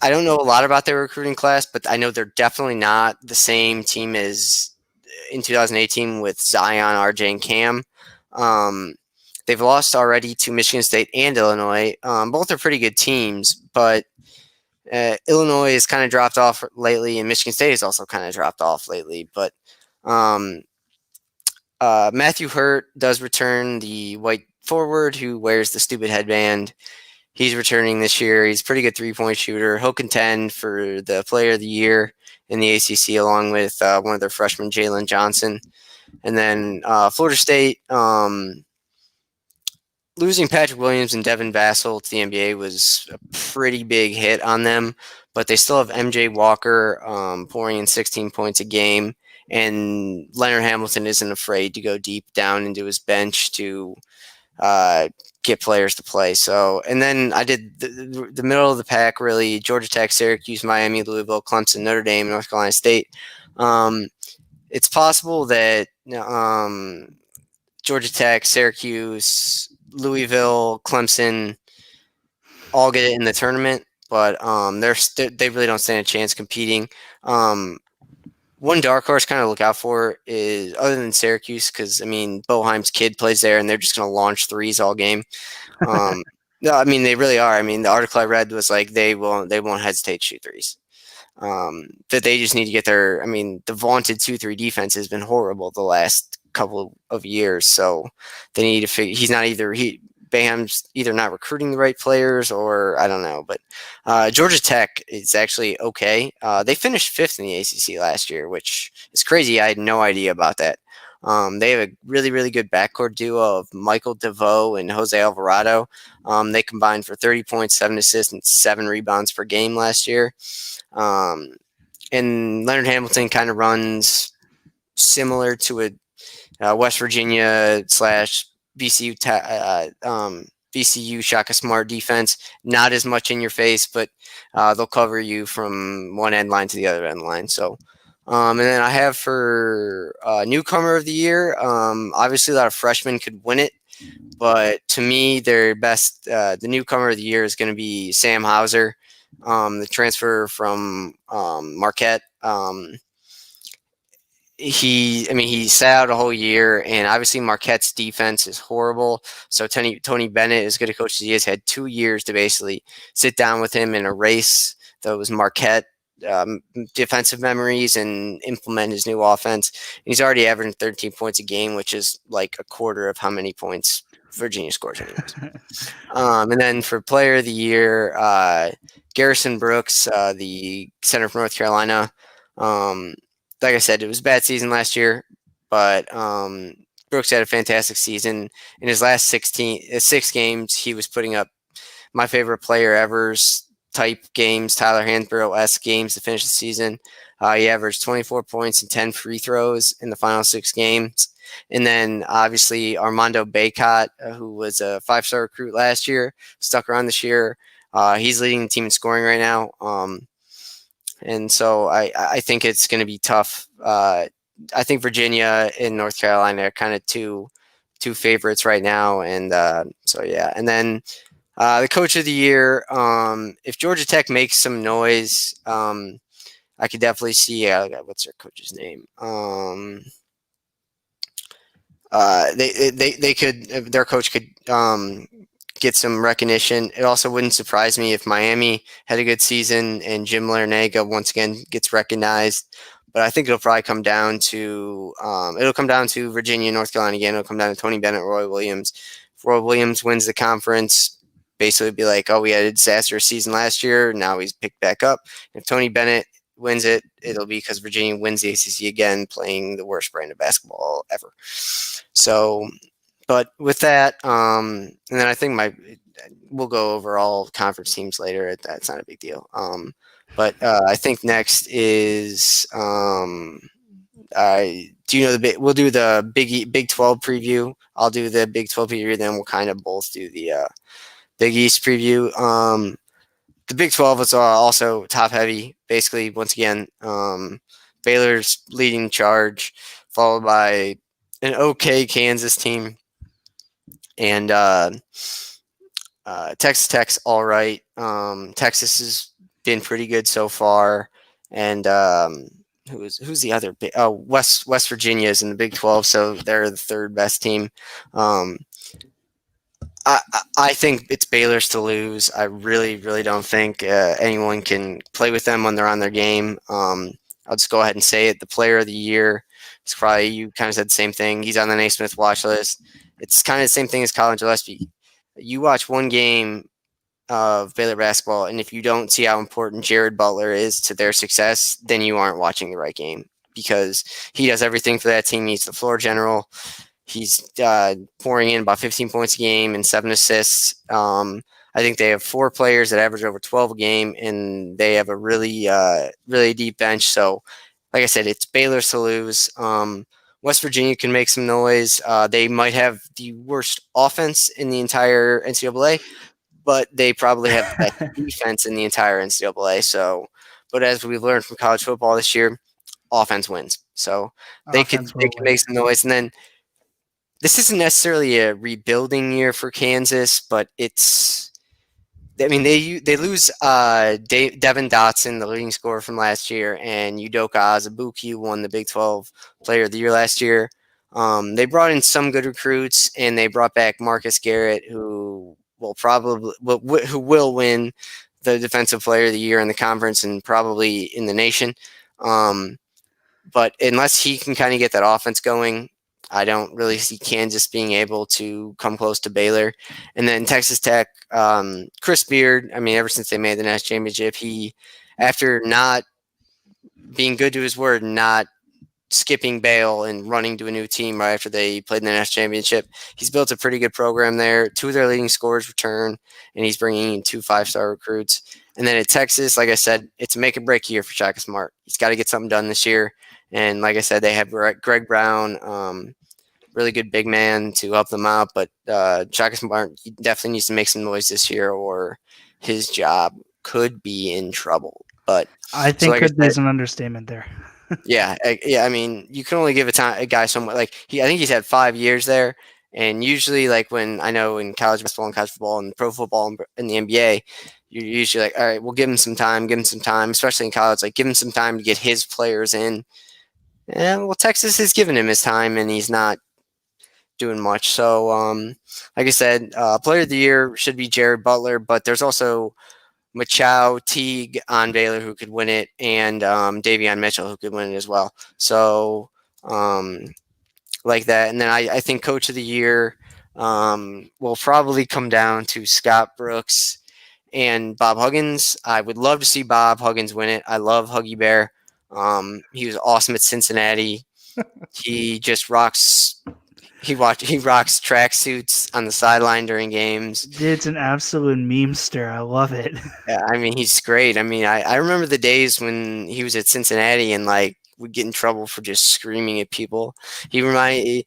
Speaker 1: don't know a lot about their recruiting class, but I know they're definitely not the same team as in 2018 with Zion, RJ, and Cam. They've lost already to Michigan State and Illinois. Both are pretty good teams, but Illinois has kind of dropped off lately, and Michigan State has also kind of dropped off lately. But Matthew Hurt does return, the white forward who wears the stupid headband. He's returning this year. He's a pretty good 3-point shooter. He'll contend for the Player of the Year in the ACC along with one of their freshmen, Jalen Johnson. And then Florida State, losing Patrick Williams and Devin Vassell to the NBA was a pretty big hit on them, but they still have MJ Walker pouring in 16 points a game, and Leonard Hamilton isn't afraid to go deep down into his bench to get players to play. So, and then I did the middle of the pack, really: Georgia Tech, Syracuse, Miami, Louisville, Clemson, Notre Dame, North Carolina State. It's possible that Georgia Tech, Syracuse, Louisville, Clemson all get it in the tournament, but they really don't stand a chance competing. One dark horse kind of look out for is, other than Syracuse, because I mean Boheim's kid plays there, and they're just going to launch threes all game. No, I mean they really are. I mean the article I read was like they won't hesitate to shoot threes. That they just need to get their. I mean the vaunted 2-3 defense has been horrible the last couple of years, so they need to figure. Boeheim's either not recruiting the right players, or I don't know. But Georgia Tech is actually okay. They finished 5th in the ACC last year, which is crazy. I had no idea about that. They have a really, really good backcourt duo of Michael DeVoe and Jose Alvarado. They combined for 30 points, 7 assists, and 7 rebounds per game last year. And Leonard Hamilton kind of runs similar to a West Virginia / BCU VCU Shaka Smart defense, not as much in your face, but they'll cover you from one end line to the other end line. So, and then I have for Newcomer of the Year, obviously a lot of freshmen could win it, but to me, their best, the Newcomer of the Year is going to be Sam Hauser, the transfer from Marquette. He sat out a whole year, and obviously Marquette's defense is horrible. So Tony Bennett, as good a coach as he has, had 2 years to basically sit down with him and erase those Marquette defensive memories and implement his new offense. And he's already averaging 13 points a game, which is like a quarter of how many points Virginia scores anyways. And then for Player of the Year, Garrison Brooks, the center from North Carolina. Like I said, it was a bad season last year, but Brooks had a fantastic season. In his last 6 games, he was putting up my favorite player ever's type games, Tyler Hansbrough-esque games to finish the season. He averaged 24 points and 10 free throws in the final 6 games. And then obviously Armando Bacot, who was a 5-star recruit last year, stuck around this year. He's leading the team in scoring right now. And so I think it's going to be tough. I think Virginia and North Carolina are kind of two favorites right now. And so, yeah. And then the Coach of the Year, if Georgia Tech makes some noise, I could definitely see what's their coach's name? They could, their coach could get some recognition. It also wouldn't surprise me if Miami had a good season and Jim Larinaga once again gets recognized. But I think it'll probably come down to Virginia, North Carolina again. It'll come down to Tony Bennett, Roy Williams. If Roy Williams wins the conference, basically be like, oh, we had a disastrous season last year. Now he's picked back up. If Tony Bennett wins it, it'll be because Virginia wins the ACC again, playing the worst brand of basketball ever. So, but with that, and then I think we'll go over all conference teams later. That's not a big deal. But I think next is we'll do the Big 12 preview. I'll do the Big 12 preview, then we'll kind of both do the Big East preview. The Big 12 is also top heavy. Basically, once again, Baylor's leading charge, followed by an okay Kansas team, and Texas Tech's all right. Texas has been pretty good so far, and who's the other? West Virginia is in the Big 12, so they're the third best team. I think it's Baylor's to lose. I really, really don't think anyone can play with them when they're on their game. I'll just go ahead and say it. The Player of the Year is probably, you kind of said the same thing. He's on the Naismith watch list. It's kind of the same thing as Colin Gillespie. You watch one game of Baylor basketball, and if you don't see how important Jared Butler is to their success, then you aren't watching the right game, because he does everything for that team. He's the floor general. He's pouring in about 15 points a game and 7 assists. I think they have 4 players that average over 12 a game, and they have a really, really deep bench. So, like I said, it's Baylor's to lose. West Virginia can make some noise. They might have the worst offense in the entire NCAA, but they probably have the best defense in the entire NCAA. So, but as we've learned from college football this year, offense wins. So they can make some noise. And then this isn't necessarily a rebuilding year for Kansas, but they lose Devin Dotson, the leading scorer from last year, and Udoka Azubuike, who won the Big 12 Player of the Year last year. They brought in some good recruits, and they brought back Marcus Garrett, who will win the Defensive Player of the Year in the conference and probably in the nation. But unless he can kind of get that offense going, I don't really see Kansas being able to come close to Baylor. And then Texas Tech, Chris Beard, ever since they made the national championship, he, after not being good to his word, not skipping bail and running to a new team right after they played in the national championship, he's built a pretty good program there. 2 of their leading scorers return, and he's bringing in 2 5-star recruits. And then at Texas, like I said, it's a make or break year for Shaka Smart. He's got to get something done this year. And like I said, they have Greg Brown, really good big man to help them out. But Shaka Smart definitely needs to make some noise this year, or his job could be in trouble. But
Speaker 2: I
Speaker 1: so
Speaker 2: think
Speaker 1: like I
Speaker 2: could be
Speaker 1: said,
Speaker 2: an understatement there.
Speaker 1: yeah. I mean, you can only give a guy so much. Like I think he's had 5 years there, and usually, like when I know in college basketball and college football and pro football and in the NBA, you're usually like, all right, we'll give him some time, especially in college. Like give him some time to get his players in. And well, Texas has given him his time, and he's not doing much. So, like I said, Player of the Year should be Jared Butler, but there's also Machau, Teague on Baylor who could win it, and Davion Mitchell who could win it as well. So, like that. And then I think Coach of the Year will probably come down to Scott Brooks and Bob Huggins. I would love to see Bob Huggins win it. I love Huggy Bear. He was awesome at Cincinnati. He just rocks. He rocks tracksuits on the sideline during games.
Speaker 2: It's an absolute memester. I love it.
Speaker 1: Yeah, I mean, he's great. I mean, I remember the days when he was at Cincinnati and like would get in trouble for just screaming at people. I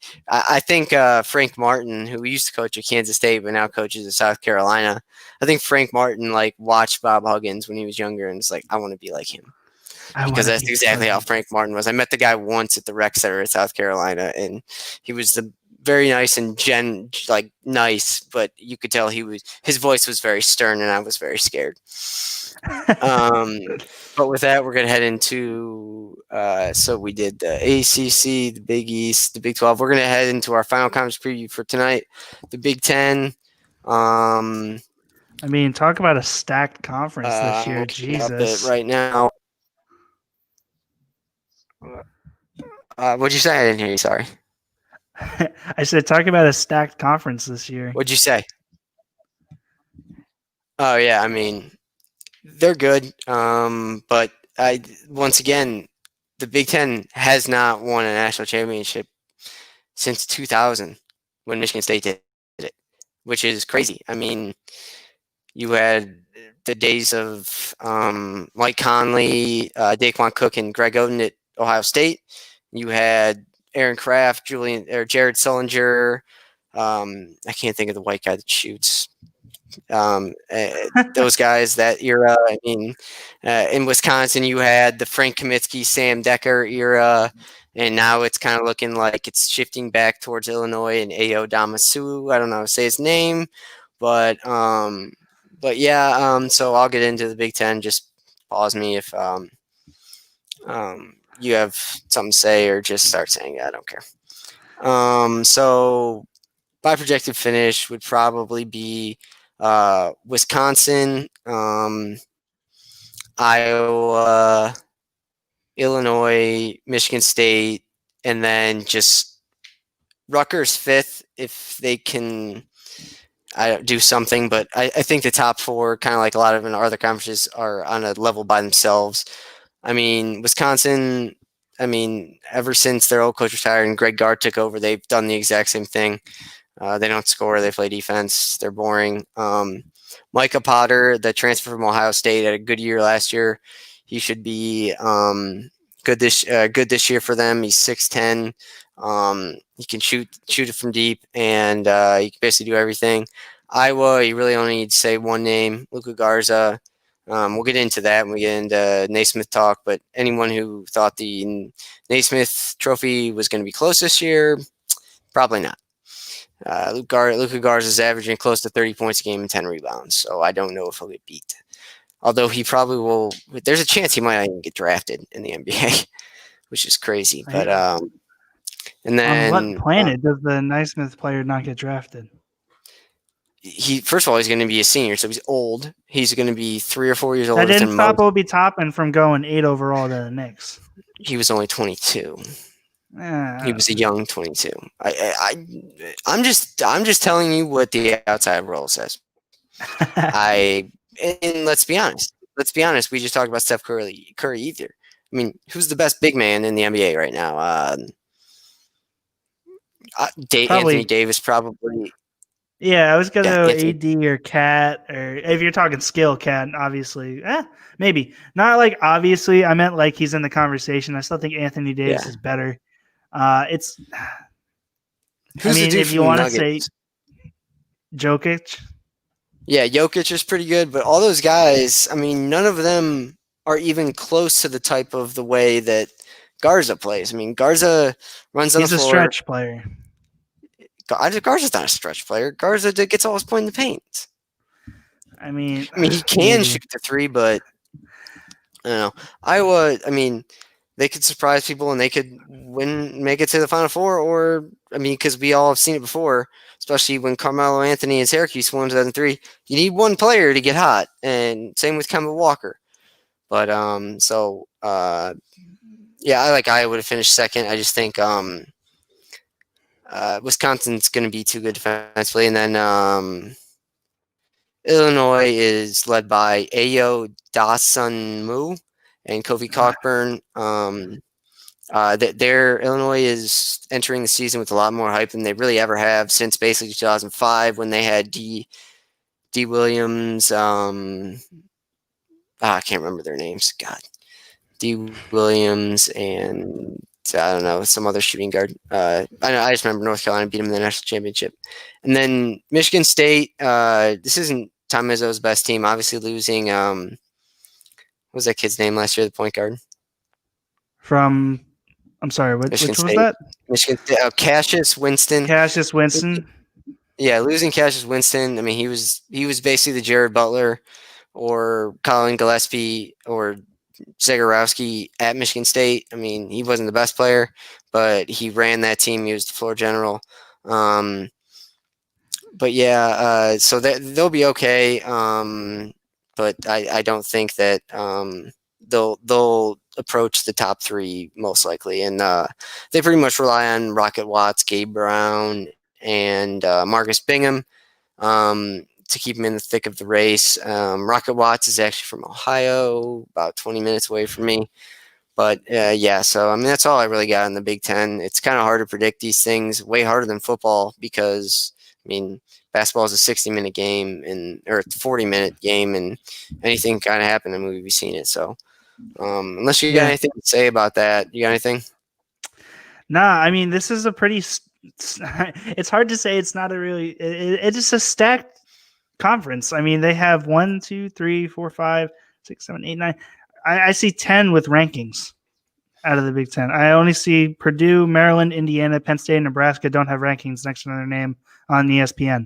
Speaker 1: think Frank Martin, who used to coach at Kansas State but now coaches at South Carolina. I think Frank Martin like watched Bob Huggins when he was younger and was like, I want to be like him. Because that's exactly how Frank Martin was. I met the guy once at the rec center at South Carolina, and he was very nice and nice, but you could tell his voice was very stern, and I was very scared. But with that, we're gonna head into. So we did the ACC, the Big East, the Big 12. We're gonna head into our final conference preview for tonight, the Big 10.
Speaker 2: I mean, talk about a stacked conference this year. Jesus,
Speaker 1: right now. What'd you say? I didn't hear you. Sorry.
Speaker 2: I said, talk about a stacked conference this year.
Speaker 1: What'd you say? Oh yeah, I mean, they're good. But once again, the Big Ten has not won a national championship since 2000 when Michigan State did it, which is crazy. I mean, you had the days of Mike Conley, Daquan Cook, and Greg Oden at Ohio State. You had Aaron Kraft, Jared Sullinger. I can't think of the white guy that shoots. Those guys that era. I mean, in Wisconsin, you had the Frank Kaminsky, Sam Decker era, and now it's kind of looking like it's shifting back towards Illinois and Ayo Damasu. I don't know how to say his name, but yeah. So I'll get into the Big Ten. Just pause me if you have something to say, or just start saying it. I don't care. So my projected finish would probably be Wisconsin, Iowa, Illinois, Michigan State, and then just Rutgers fifth if they can do something. But I think the top four, kind of like a lot of other conferences, are on a level by themselves. I mean, Wisconsin, ever since their old coach retired and Greg Gard took over, they've done the exact same thing. They don't score. They play defense. They're boring. Micah Potter, the transfer from Ohio State, had a good year last year. He should be good this year for them. He's 6'10". He can shoot it from deep, and he can basically do everything. Iowa, you really only need to say one name, Luka Garza. We'll get into that when we get into Naismith talk, but anyone who thought the Naismith Trophy was going to be close this year, probably not. Luka Garza is averaging close to 30 points a game and 10 rebounds, so I don't know if he'll get beat. Although he probably will. There's a chance he might not even get drafted in the NBA, which is crazy. But and then
Speaker 2: on what planet does the Naismith player not get drafted?
Speaker 1: First of all, he's going to be a senior, so he's old. He's going to be 3 or 4 years older.
Speaker 2: That didn't stop Obi Toppin from going 8 overall to the Knicks.
Speaker 1: He was only 22. He was a young 22. I'm just telling you what the outside world says. And let's be honest. We just talked about Steph Curry either. I mean, who's the best big man in the NBA right now? Anthony Davis, probably.
Speaker 2: Yeah, I was gonna go AD or Cat, or if you're talking skill, Cat, obviously. Maybe not like obviously. I meant like he's in the conversation. I still think Anthony Davis is better.
Speaker 1: Who's the dude
Speaker 2: if
Speaker 1: from
Speaker 2: you
Speaker 1: the
Speaker 2: want to say
Speaker 1: Nuggets?
Speaker 2: Jokic,
Speaker 1: Yeah, Jokic is pretty good, but all those guys, I mean, none of them are even close to the type of the way that Garza plays. I mean, Garza runs on the
Speaker 2: he's a
Speaker 1: floor.
Speaker 2: stretch player.
Speaker 1: Garza's not a stretch player. Garza gets all his point in the paint.
Speaker 2: I mean,
Speaker 1: He can
Speaker 2: maybe.
Speaker 1: shoot the three, but I don't know. Iowa, I mean, they could surprise people and they could make it to the Final Four, or I mean, because we all have seen it before, especially when Carmelo Anthony and Syracuse won 2003. You need one player to get hot, and same with Kemba Walker. But yeah, I like Iowa to finish second. I just think Wisconsin's going to be too good defensively, and then Illinois is led by Ayo Dasunmu and Kofi Cockburn. Their Illinois is entering the season with a lot more hype than they really ever have since basically 2005 when they had D Williams. I can't remember their names. God, D Williams and I don't know, some other shooting guard. I just remember North Carolina beat them in the national championship, and then Michigan State. This isn't Tom Izzo's best team. Obviously losing. What was that kid's name last year? The point guard.
Speaker 2: I'm sorry,
Speaker 1: Michigan
Speaker 2: which was
Speaker 1: State.
Speaker 2: that?
Speaker 1: Michigan State. Cassius Winston.
Speaker 2: Cassius Winston.
Speaker 1: Yeah, losing Cassius Winston. I mean, he was basically the Jared Butler or Colin Gillespie or Zagorowski at Michigan State. I mean, he wasn't the best player, but he ran that team. He was the floor general. But yeah, so they'll be okay. But I don't think that they'll approach the top three most likely, and they pretty much rely on Rocket Watts, Gabe Brown, and Marcus Bingham to keep him in the thick of the race. Rocket Watts is actually from Ohio, about 20 minutes away from me. But yeah, so I mean that's all I really got in the Big Ten. It's kind of hard to predict these things, way harder than football because I mean basketball is a 60-minute game or a 40-minute game, and anything kind of happen, and we've seen it. So unless you got anything to say about that, you got anything?
Speaker 2: Nah, I mean this is a pretty. It's hard to say. It's not a really. It's just a stacked conference. I mean they have 1, 2, 3, 4, 5, 6, 7, 8, 9. I see 10 with rankings out of the Big Ten. I only see Purdue, Maryland, Indiana, Penn State, and Nebraska don't have rankings next to their name on ESPN.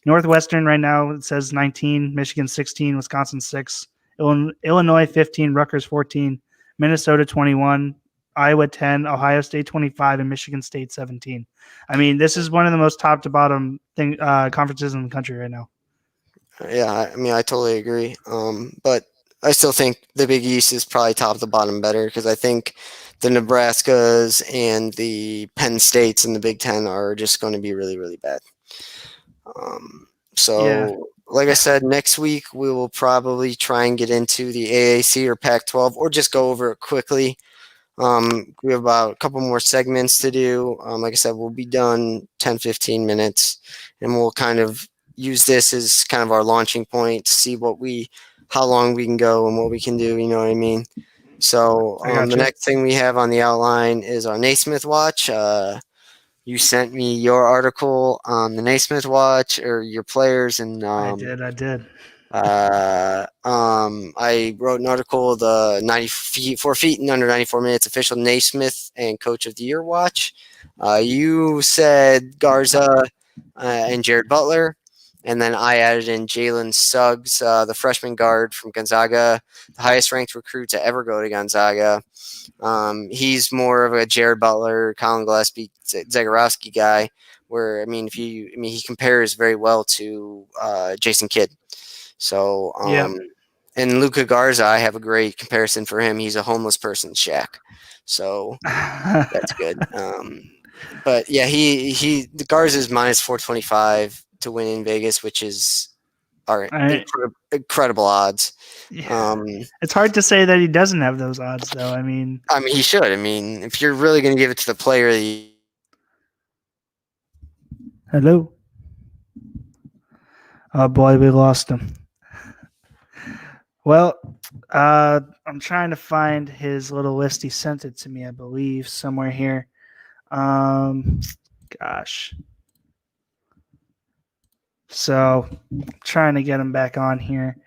Speaker 2: Northwestern right now it says 19, Michigan 16, Wisconsin 6, Illinois 15, Rutgers 14, Minnesota 21, Iowa 10, Ohio State 25, and Michigan State 17. I mean, this is one of the most top to bottom conferences in the country right now.
Speaker 1: Yeah, I mean, I totally agree. But I still think the Big East is probably top to bottom better because I think the Nebraskas and the Penn States in the Big Ten are just going to be really, really bad. Like I said, next week we will probably try and get into the AAC or Pac-12 or just go over it quickly. We have about a couple more segments to do. Like I said, we'll be done 10, 15 minutes, and we'll kind of use this as kind of our launching point to see how long we can go and what we can do. You know what I mean? So the next thing we have on the outline is our Naismith Watch. You sent me your article on the Naismith Watch or your players, and
Speaker 2: I did.
Speaker 1: I wrote an article, the 94 feet and under 94 minutes official Naismith and Coach of the Year Watch. You said Garza and Jared Butler, and then I added in Jalen Suggs, the freshman guard from Gonzaga, the highest ranked recruit to ever go to Gonzaga. He's more of a Jared Butler, Colin Gillespie, Zagorowski guy. Where he compares very well to Jason Kidd. So, and Luka Garza, I have a great comparison for him. He's a homeless person's Shaq, so that's good. But yeah, the Garza is minus 425 to win in Vegas, which is incredible odds.
Speaker 2: Yeah. It's hard to say that he doesn't have those odds, though. I mean,
Speaker 1: he should. I mean, if you're really going to give it to the player,
Speaker 2: hello. Oh boy, we lost him. Well, I'm trying to find his little list. He sent it to me, I believe, somewhere here. Gosh. So trying to get him back on here.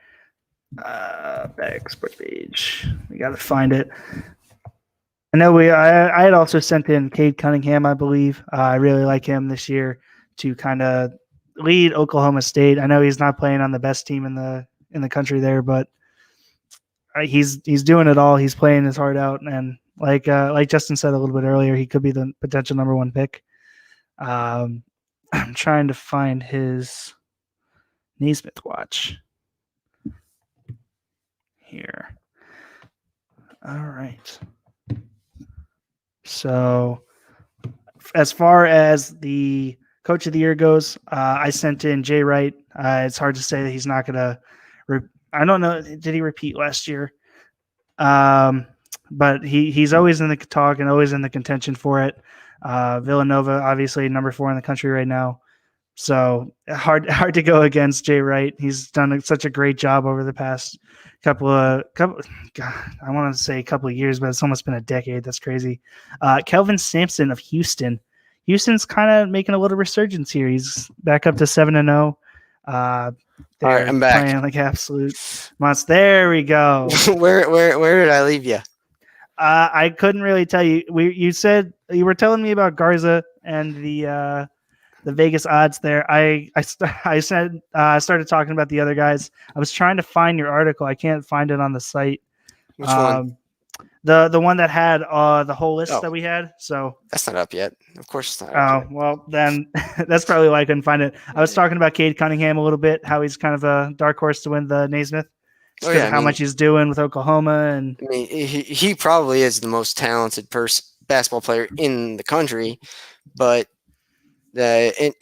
Speaker 2: Back sports page. We got to find it. I know I had also sent in Cade Cunningham, I believe. I really like him this year to kind of lead Oklahoma State. I know he's not playing on the best team in the country there, but he's doing it all. He's playing his heart out, and like Justin said a little bit earlier, he could be the potential number one pick. I'm trying to find his Naismith watch here. All right. So as far as the coach of the year goes, I sent in Jay Wright. It's hard to say that he's not going to I don't know. Did he repeat last year? But he's always in the talk and always in the contention for it. Villanova, obviously number 4 in the country right now. So hard to go against Jay Wright. He's done such a great job over the past couple I want to say a couple of years, but it's almost been a decade. That's crazy. Kelvin Sampson of Houston. Houston's kind of making a little resurgence here. He's back up to 7-0.
Speaker 1: All right, I'm back.
Speaker 2: Playing like absolute monsters. There we go.
Speaker 1: Where did I leave you?
Speaker 2: I couldn't really tell you. You said you were telling me about Garza and the Vegas odds there. I started talking about the other guys. I was trying to find your article. I can't find it on the site.
Speaker 1: Which one?
Speaker 2: The one that had the whole list that we had. So
Speaker 1: that's not up yet. Of course it's not up yet.
Speaker 2: Well then that's probably why I couldn't find it. I was talking about Cade Cunningham a little bit, how he's kind of a dark horse to win the Naismith. How much he's doing with Oklahoma, and
Speaker 1: I mean he probably is the most talented basketball player in the country, but the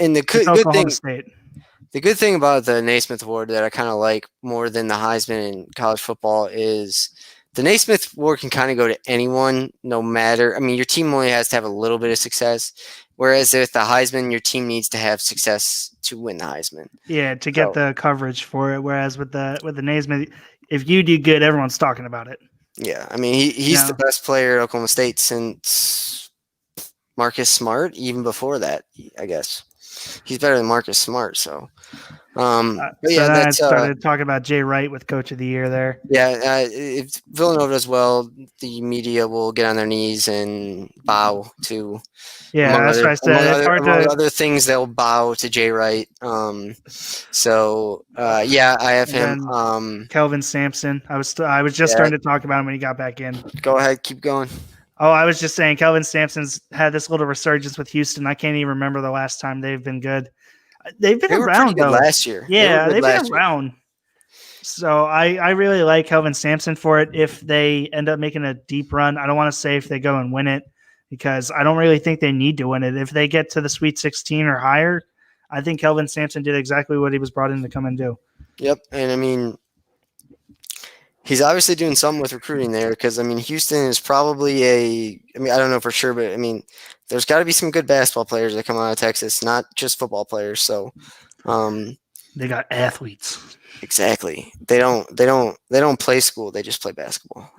Speaker 1: good thing about the Naismith Award that I kind of like more than the Heisman in college football is the Naismith Award can kind of go to anyone, no matter. I mean, your team only has to have a little bit of success, whereas with the Heisman, your team needs to have success to win the Heisman.
Speaker 2: Yeah, to get the coverage for it. Whereas with the Naismith, if you do good, everyone's talking about it.
Speaker 1: Yeah, I mean, he's the best player at Oklahoma State since Marcus Smart. Even before that, I guess he's better than Marcus Smart. So.
Speaker 2: I started talking about Jay Wright with Coach of the Year there.
Speaker 1: Yeah, if Villanova does well, the media will get on their knees and bow to.
Speaker 2: Yeah, that's what I said.
Speaker 1: Among other things, they'll bow to Jay Wright. I have him.
Speaker 2: Kelvin Sampson. I was just starting to talk about him when he got back in.
Speaker 1: Go ahead, keep going.
Speaker 2: Oh, I was just saying, Kelvin Sampson's had this little resurgence with Houston. I can't even remember the last time they've been good. They've been around though.
Speaker 1: Last year.
Speaker 2: Yeah, they've been around. So I really like Kelvin Sampson for it. If they end up making a deep run, I don't want to say if they go and win it because I don't really think they need to win it. If they get to the Sweet 16 or higher, I think Kelvin Sampson did exactly what he was brought in to come and do.
Speaker 1: Yep, and I mean, he's obviously doing something with recruiting there because I mean, Houston is probably I don't know for sure, but I mean, there's got to be some good basketball players that come out of Texas, not just football players. So,
Speaker 2: they got athletes.
Speaker 1: Exactly. They don't play school. They just play basketball.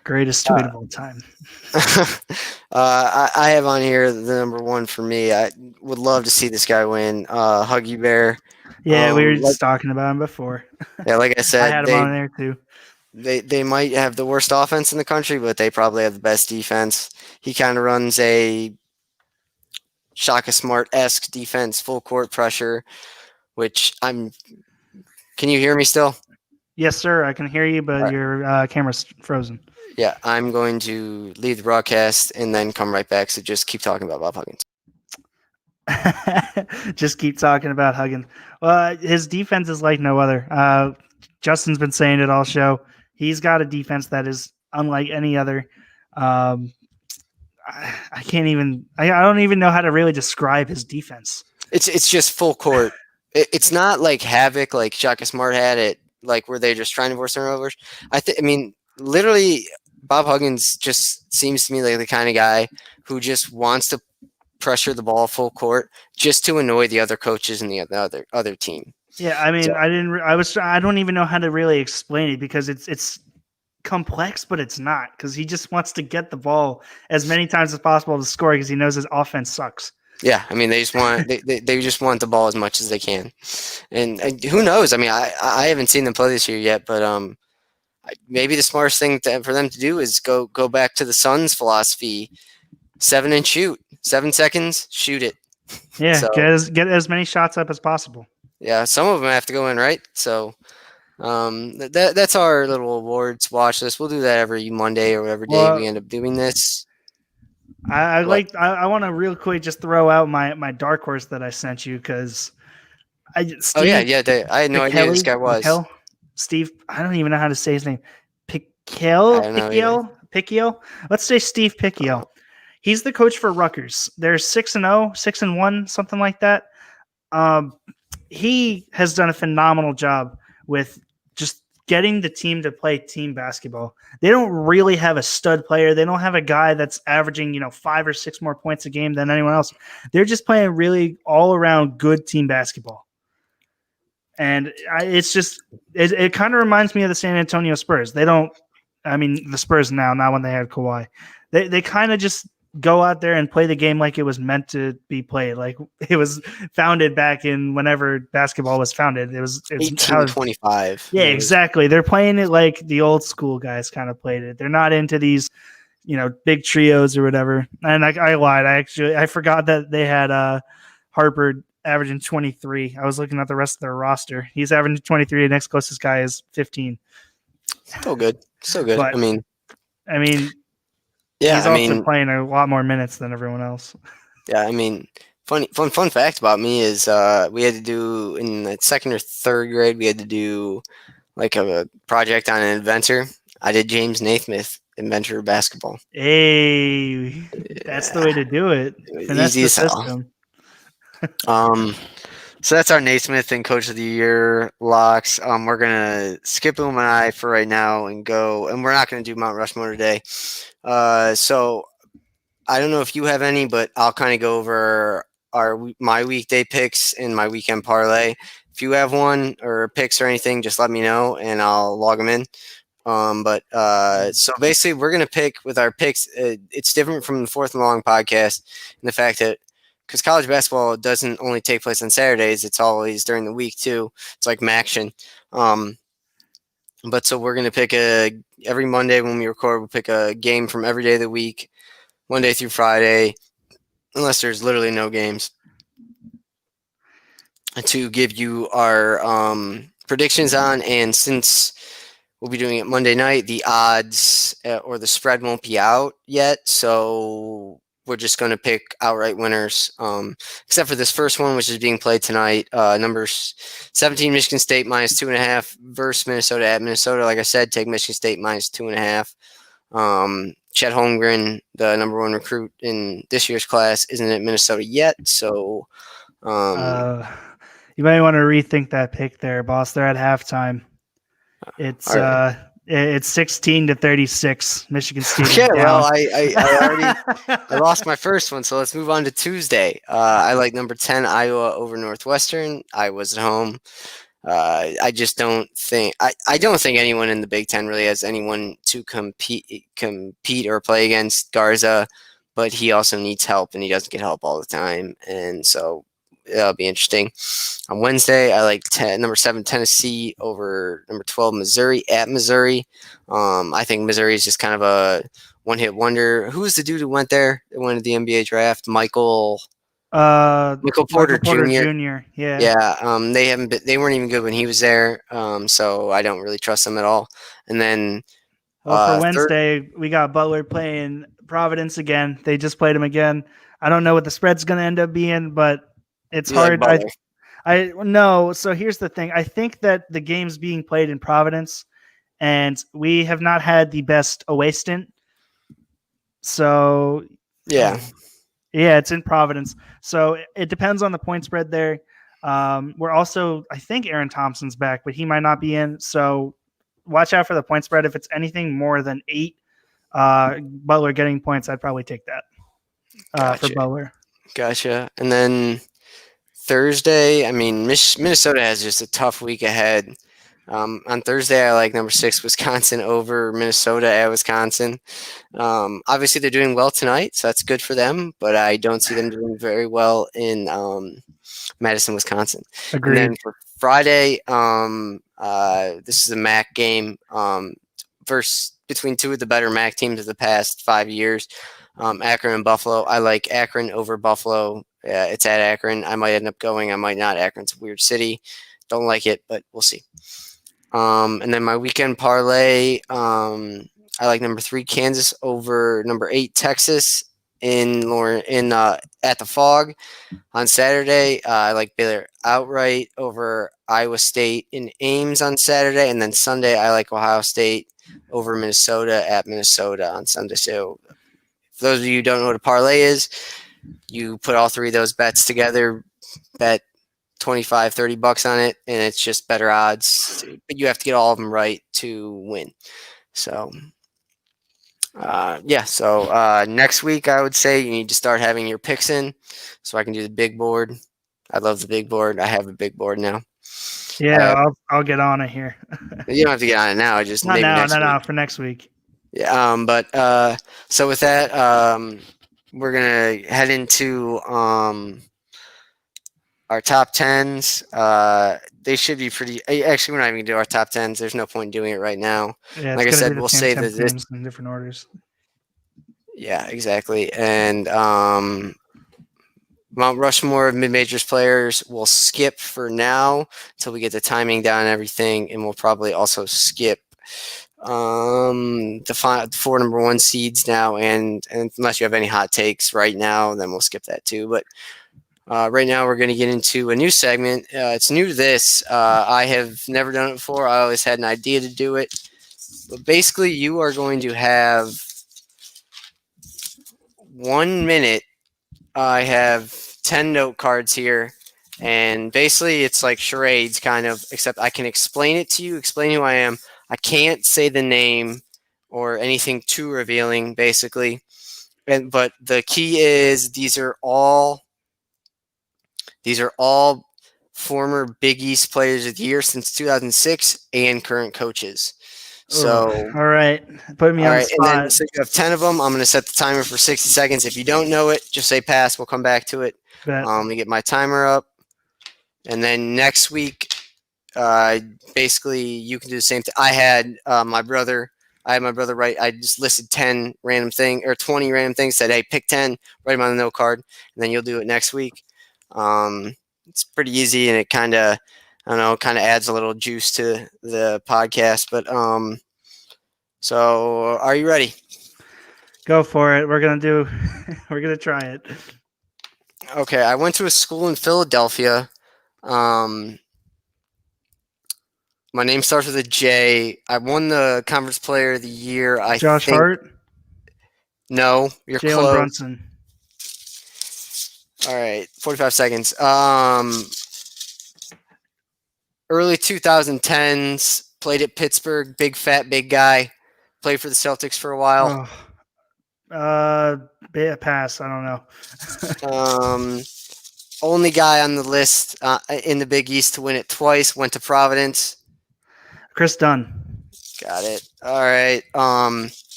Speaker 2: Greatest tweet of all time.
Speaker 1: I have on here the number one for me. I would love to see this guy win. Huggy Bear.
Speaker 2: Yeah, we were just talking about him before.
Speaker 1: Yeah, like I said,
Speaker 2: I had him on there too.
Speaker 1: They might have the worst offense in the country, but they probably have the best defense. He kind of runs a Shaka Smart-esque defense, full court pressure, which Can you hear me still?
Speaker 2: Yes, sir. I can hear you, but your camera's frozen.
Speaker 1: Yeah, I'm going to leave the broadcast and then come right back. So just keep talking about Bob Huggins.
Speaker 2: Just keep talking about Huggins. Well, his defense is like no other. Justin's been saying it all show. He's got a defense that is unlike any other. I don't even know how to really describe his defense.
Speaker 1: It's just full court. It's not like havoc like Shaka Smart had it, like where they're just trying to force turnovers. Literally, Bob Huggins just seems to me like the kind of guy who just wants to pressure the ball full court just to annoy the other coaches and the other team.
Speaker 2: Yeah, I mean, I don't even know how to really explain it because it's complex, but it's not because he just wants to get the ball as many times as possible to score because he knows his offense sucks.
Speaker 1: Yeah, I mean they just want the ball as much as they can, and who knows? I mean, I haven't seen them play this year yet, but maybe the smartest thing for them to do is go back to the Suns' philosophy: 7 and shoot, 7 seconds, shoot it.
Speaker 2: Yeah,
Speaker 1: So
Speaker 2: get as many shots up as possible.
Speaker 1: yeah, some of them have to go in, right? So that's our little awards watch list. We'll do that every Monday or whatever day we end up doing this.
Speaker 2: I
Speaker 1: What?
Speaker 2: I want to real quick just throw out my dark horse that I sent you because
Speaker 1: Oh yeah,
Speaker 2: Steve
Speaker 1: I had no idea who this guy was.
Speaker 2: Steve, I don't even know how to say his name.
Speaker 1: I don't know either.
Speaker 2: Picchio. Let's say Steve Picchio. He's the coach for Rutgers. They're 6-0, 6-1, something like that. He has done a phenomenal job with just getting the team to play team basketball. They don't really have a stud player. They don't have a guy that's averaging, 5 or 6 more points a game than anyone else. They're just playing really all around good team basketball. And it kind of reminds me of the San Antonio Spurs. The Spurs now, not when they had Kawhi. They kind of just go out there and play the game like it was meant to be played. Like it was founded back in whenever basketball was founded. It's
Speaker 1: 1825.
Speaker 2: Yeah, exactly. They're playing it like the old school guys kind of played it. They're not into these, big trios or whatever. And I lied. I forgot that they had Harper averaging 23. I was looking at the rest of their roster. He's averaging 23. The next closest guy is 15.
Speaker 1: Still good.
Speaker 2: But, I mean,
Speaker 1: yeah,
Speaker 2: he's also playing a lot more minutes than everyone else.
Speaker 1: Yeah, I mean, fun fact about me is we had to do in the 2nd or 3rd grade. We had to do like a project on an inventor. I did James Naismith, inventor of basketball.
Speaker 2: Hey, that's the way to do it. Finesse the system.
Speaker 1: So that's our Naismith and Coach of the Year locks. We're gonna skip Illini for right now and go, and we're not gonna do Mount Rushmore today. So I don't know if you have any, but I'll kind of go over my weekday picks and my weekend parlay. If you have one or picks or anything, just let me know and I'll log them in. So basically, we're gonna pick with our picks. It's different from the Fourth and Long podcast in the fact that because college basketball doesn't only take place on Saturdays, it's always during the week too. It's like Maction. But so we're going to pick every Monday when we record, we'll pick a game from every day of the week, Monday through Friday, unless there's literally no games, to give you our predictions on. And since we'll be doing it Monday night, the odds or the spread won't be out yet. So we're just going to pick outright winners, except for this first one, which is being played tonight. Number 17, Michigan State -2.5 versus Minnesota at Minnesota. Like I said, take Michigan State -2.5. Chet Holmgren, the number 1 recruit in this year's class, isn't at Minnesota yet. So
Speaker 2: you might want to rethink that pick there, boss. They're at halftime. It's 16-36, Michigan State.
Speaker 1: Okay, well, I lost my first one, so let's move on to Tuesday. I like number 10 Iowa over Northwestern. Iowa's at home. I just don't think I don't think anyone in the Big Ten really has anyone to compete or play against Garza, but he also needs help, and he doesn't get help all the time, and so that'll be interesting. On Wednesday, I like number 7 Tennessee over number 12 Missouri at Missouri. I think Missouri is just kind of a one-hit wonder. Who was the dude who went there? That went to the NBA draft? Michael Porter Jr. Yeah. They weren't even good when he was there. So I don't really trust them at all. And then
Speaker 2: for Wednesday, we got Butler playing Providence again. They just played him again. I don't know what the spread's going to end up being, but it's hard.
Speaker 1: Like
Speaker 2: no. So here's the thing. I think that the game's being played in Providence, and we have not had the best away stint. So yeah, it's in Providence. So it depends on the point spread there. We're also, I think Aaron Thompson's back, but he might not be in. So watch out for the point spread. If it's anything more than 8, Butler getting points, I'd probably take that for Butler.
Speaker 1: Gotcha. And then Thursday, I mean, Minnesota has just a tough week ahead. On Thursday, I like number 6 Wisconsin over Minnesota at Wisconsin. Obviously, they're doing well tonight, so that's good for them. But I don't see them doing very well in Madison, Wisconsin.
Speaker 2: Agreed.
Speaker 1: And then for Friday, this is a MAC game between two of the better MAC teams of the past 5 years, Akron and Buffalo. I like Akron over Buffalo. It's at Akron. I might end up going. I might not. Akron's a weird city. Don't like it, but we'll see. And then my weekend parlay, I like number 3 Kansas over number 8 Texas at the Fog on Saturday. I like Baylor outright over Iowa State in Ames on Saturday, and then Sunday I like Ohio State over Minnesota at Minnesota on Sunday. So for those of you who don't know what a parlay is, you put all 3 of those bets together, bet $25-$30 on it, and it's just better odds. But you have to get all of them right to win. So next week I would say you need to start having your picks in so I can do the big board. I love the big board. I have a big board now.
Speaker 2: Yeah, I'll get on it here.
Speaker 1: You don't have to get on it now. Just
Speaker 2: not
Speaker 1: maybe
Speaker 2: now,
Speaker 1: next week.
Speaker 2: no, for next week.
Speaker 1: Yeah. So with that, we're gonna head into our top 10s. They should be pretty. Actually, we're not even gonna do our top 10s. There's no point in doing it right now.
Speaker 2: Yeah,
Speaker 1: like I said, we'll save
Speaker 2: this in different orders.
Speaker 1: Yeah, exactly. And Mount Rushmore of mid-majors players will skip for now until we get the timing down and everything, and we'll probably also skip the 4 number 1 seeds now, and unless you have any hot takes right now, then we'll skip that too. But right now we're going to get into a new segment. It's new to this. I have never done it before. I always had an idea to do it. But basically, you are going to have 1 minute. I have 10 note cards here, and basically it's like charades kind of, except I can explain it to you, explain who I am. I can't say the name or anything too revealing, basically. But the key is these are all former Big East players of the year since 2006 and current coaches. So,
Speaker 2: all right, put me on the spot.
Speaker 1: And then, so you have 10 of them. I'm going to set the timer for 60 seconds. If you don't know it, just say pass. We'll come back to it. Let me get my timer up. And then next week, basically, you can do the same thing. I had my brother write. I just listed 10 random things or 20 random things. Said, hey, pick 10, write them on the note card, and then you'll do it next week. It's pretty easy, and it kind of, adds a little juice to the podcast. But so are you ready?
Speaker 2: Go for it. We're gonna try it.
Speaker 1: Okay, I went to a school in Philadelphia. My name starts with a J. I won the Conference Player of the Year.
Speaker 2: Josh Hart?
Speaker 1: No, you're
Speaker 2: Jalen
Speaker 1: close.
Speaker 2: Brunson.
Speaker 1: All right, 45 seconds. Early 2010s, played at Pittsburgh. Big, fat, big guy. Played for the Celtics for a while.
Speaker 2: Pass. I don't know.
Speaker 1: Only guy on the list in the Big East to win it twice. Went to Providence.
Speaker 2: Chris Dunn.
Speaker 1: Got it. All right.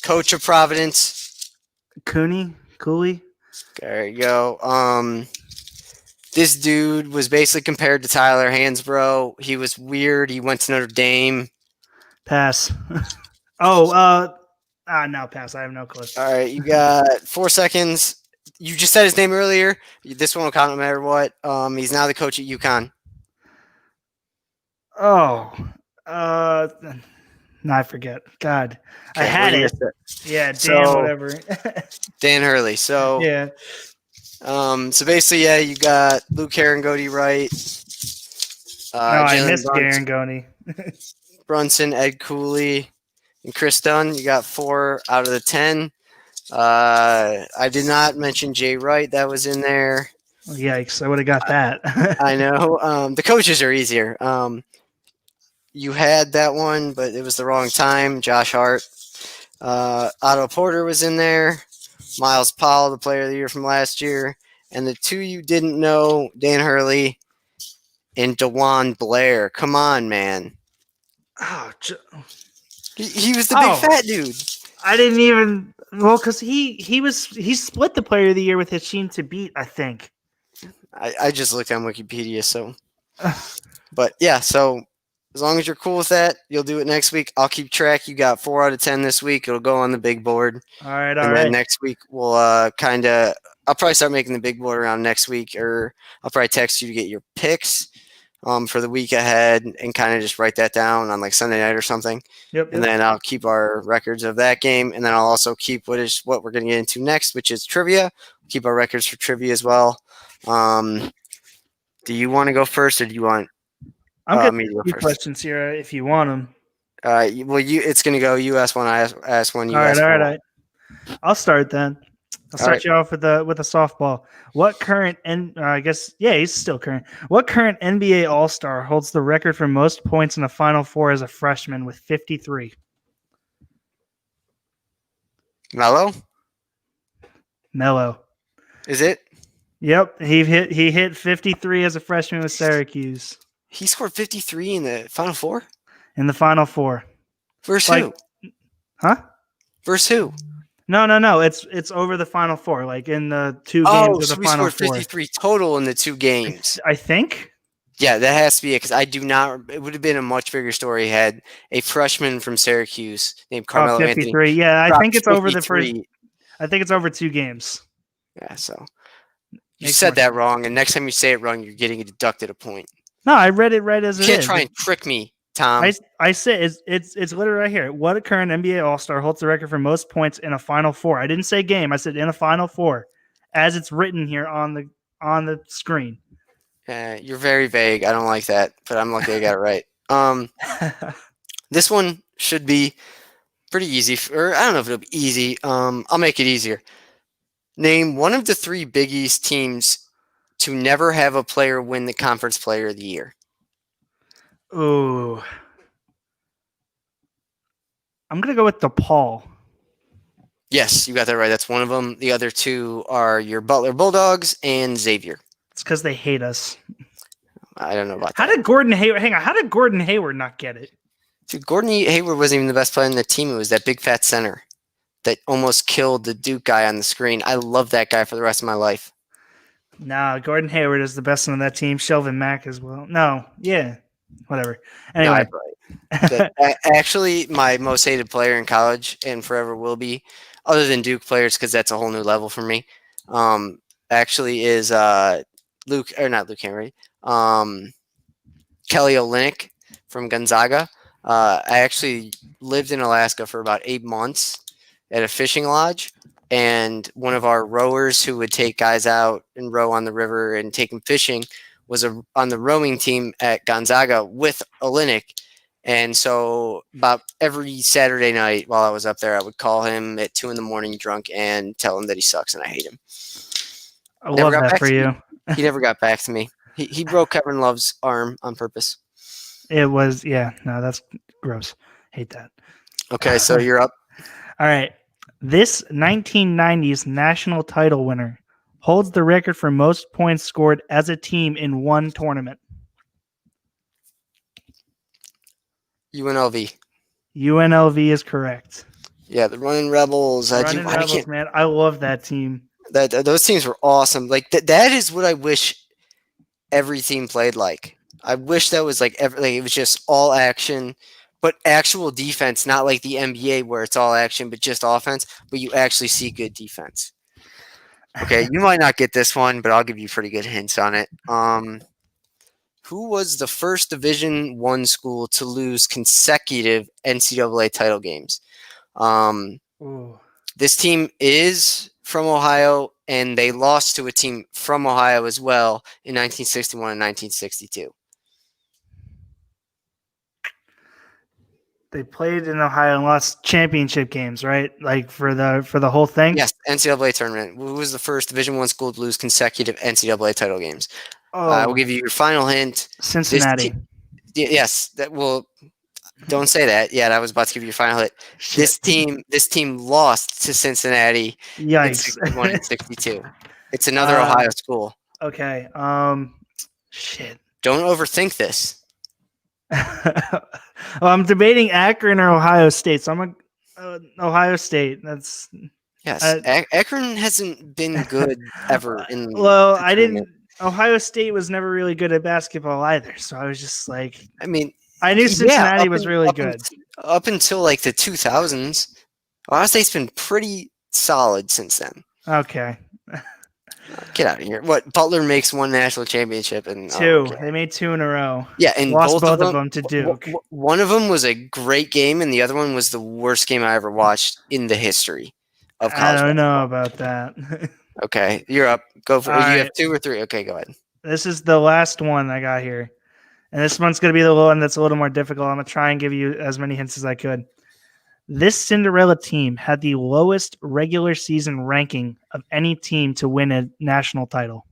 Speaker 1: Coach of Providence.
Speaker 2: Cooley.
Speaker 1: There you go. This dude was basically compared to Tyler Hansbrough. He was weird. He went to Notre Dame.
Speaker 2: Pass. No, pass. I have no clue.
Speaker 1: All right, you got 4 seconds. You just said his name earlier. This one will count no matter what. He's now the coach at UConn.
Speaker 2: No, I forget. God,
Speaker 1: Okay,
Speaker 2: I had it. Yeah, whatever.
Speaker 1: Dan Hurley. So
Speaker 2: yeah.
Speaker 1: So basically, yeah, you got Luke Herringody right.
Speaker 2: I missed Herringody.
Speaker 1: Brunson, Ed Cooley, and Chris Dunn. You got 4 out of the 10. I did not mention Jay Wright. That was in there.
Speaker 2: Yikes! I would have got that.
Speaker 1: I know. The coaches are easier. You had that one, but it was the wrong time. Josh Hart. Otto Porter was in there. Miles Powell, the player of the year from last year. And the 2 you didn't know, Dan Hurley and DeJuan Blair. Come on, man.
Speaker 2: Oh,
Speaker 1: He was the big fat dude.
Speaker 2: I didn't even because he split the player of the year with Hashim to beat, I think.
Speaker 1: I just looked on Wikipedia, so. But yeah, so as long as you're cool with that, you'll do it next week. I'll keep track. You got 4 out of 10 this week. It'll go on the big board.
Speaker 2: All right.
Speaker 1: And then next week we'll I'll probably start making the big board around next week, or I'll probably text you to get your picks for the week ahead and kind of just write that down on like Sunday night or something.
Speaker 2: Yep.
Speaker 1: And then I'll keep our records of that game, and then I'll also keep what we're going to get into next, which is trivia. Keep our records for trivia as well. Do you want to go first, or do you want?
Speaker 2: I'm going to few questions here if you want them.
Speaker 1: It's going to go. You ask one, I ask one. You ask
Speaker 2: one.
Speaker 1: All
Speaker 2: right. I'll start then. I'll start you off with a softball. What current he's still current. What current NBA All-Star holds the record for most points in a Final Four as a freshman with 53?
Speaker 1: Melo. Is it?
Speaker 2: Yep, he hit 53 as a freshman with Syracuse.
Speaker 1: He scored 53 in the Final Four?
Speaker 2: In the Final Four.
Speaker 1: Versus who?
Speaker 2: Huh?
Speaker 1: Versus who?
Speaker 2: No. It's over the Final Four, like in the 2 games of the Final Four.
Speaker 1: Scored 53 total in the 2 games.
Speaker 2: I think.
Speaker 1: Yeah, that has to be it, because I do not. It would have been a much bigger story had a freshman from Syracuse named Carmelo
Speaker 2: 53.
Speaker 1: Anthony.
Speaker 2: Yeah, I think it's over the first. I think it's over 2 games.
Speaker 1: Yeah, so you said that wrong, and next time you say it wrong, you're getting deducted a point.
Speaker 2: No, I read it right as it is.
Speaker 1: You can't try and trick me, Tom.
Speaker 2: I said it's literally right here. What current NBA All-Star holds the record for most points in a Final Four? I didn't say game. I said in a Final Four, as it's written here on the screen.
Speaker 1: You're very vague. I don't like that, but I'm lucky I got it right. This one should be pretty easy. Or I don't know if it'll be easy. I'll make it easier. Name one of the 3 Big East teams to never have a player win the Conference Player of the Year.
Speaker 2: Ooh. I'm going to go with DePaul.
Speaker 1: Yes, you got that right. That's one of them. The other 2 are your Butler Bulldogs and Xavier.
Speaker 2: It's because they hate us.
Speaker 1: I don't know about that.
Speaker 2: How did Gordon Hayward not get it?
Speaker 1: Dude, Gordon Hayward wasn't even the best player in the team. It was that big fat center that almost killed the Duke guy on the screen. I love that guy for the rest of my life.
Speaker 2: No, Gordon Hayward is the best one on that team. Shelvin Mack as well. No, yeah, whatever. Anyway.
Speaker 1: No, actually, my most hated player in college and forever will be, other than Duke players, because that's a whole new level for me, actually is Luke Henry. Kelly Olynyk from Gonzaga. I actually lived in Alaska for about 8 months at a fishing lodge, and one of our rowers who would take guys out and row on the river and take them fishing was on the rowing team at Gonzaga with Olynyk. And so about every Saturday night while I was up there, I would call him at 2 a.m. drunk and tell him that he sucks and I hate him.
Speaker 2: I love that for you.
Speaker 1: He never got back to me. He broke Kevin Love's arm on purpose.
Speaker 2: It was, no, that's gross. Hate that.
Speaker 1: Okay, so you're up.
Speaker 2: All right. This 1990s national title winner holds the record for most points scored as a team in one tournament.
Speaker 1: UNLV.
Speaker 2: UNLV is correct.
Speaker 1: Yeah, the Running Rebels.
Speaker 2: Rebels, man. I love that team.
Speaker 1: Those teams were awesome. Like that is what I wish every team played like. I wish that was like it was just all action, but actual defense, not like the NBA where it's all action but just offense, but you actually see good defense. Okay, you might not get this one, but I'll give you pretty good hints on it. Who was the first Division I school to lose consecutive NCAA title games? This team is from Ohio, and they lost to a team from Ohio as well in 1961 and 1962.
Speaker 2: They played in Ohio and lost championship games, right? Like for the whole thing?
Speaker 1: Yes, NCAA tournament. Who was the first Division I school to lose consecutive NCAA title games? I will give you your final hint.
Speaker 2: Cincinnati.
Speaker 1: Yes, that will. Don't say that yet. I was about to give you your final hit. Shit. This team lost to Cincinnati.
Speaker 2: Yikes.
Speaker 1: In 61 and 62. It's another Ohio school.
Speaker 2: Okay. Shit.
Speaker 1: Don't overthink this.
Speaker 2: Well, Well, I'm debating Akron or Ohio State. So I'm Ohio State. That's
Speaker 1: Yes, Akron hasn't been good ever in
Speaker 2: well,
Speaker 1: the
Speaker 2: I
Speaker 1: tournament.
Speaker 2: didn't. Ohio State was never really good at basketball either. So I was just like,
Speaker 1: I mean,
Speaker 2: I knew
Speaker 1: yeah,
Speaker 2: Cincinnati was really good.
Speaker 1: up until like the 2000s, Ohio State's been pretty solid since then.
Speaker 2: Okay.
Speaker 1: Get out of here! What, Butler makes one national championship and
Speaker 2: Two.
Speaker 1: okay.
Speaker 2: They made two in a row.
Speaker 1: Yeah, and
Speaker 2: Lost both
Speaker 1: of
Speaker 2: of them to Duke.
Speaker 1: one of them was a great game, and the other one was the worst game I ever watched in the history of
Speaker 2: I
Speaker 1: college
Speaker 2: don't know
Speaker 1: basketball.
Speaker 2: about that.
Speaker 1: Okay, you're up. Go for it.
Speaker 2: All
Speaker 1: You
Speaker 2: right.
Speaker 1: have 2 or 3. Okay, go ahead.
Speaker 2: This is the last one I got here. And this one's going to be the one that's a little more difficult. I'm going to try and give you as many hints as I could. This Cinderella team had the lowest regular season ranking of any team to win a national title.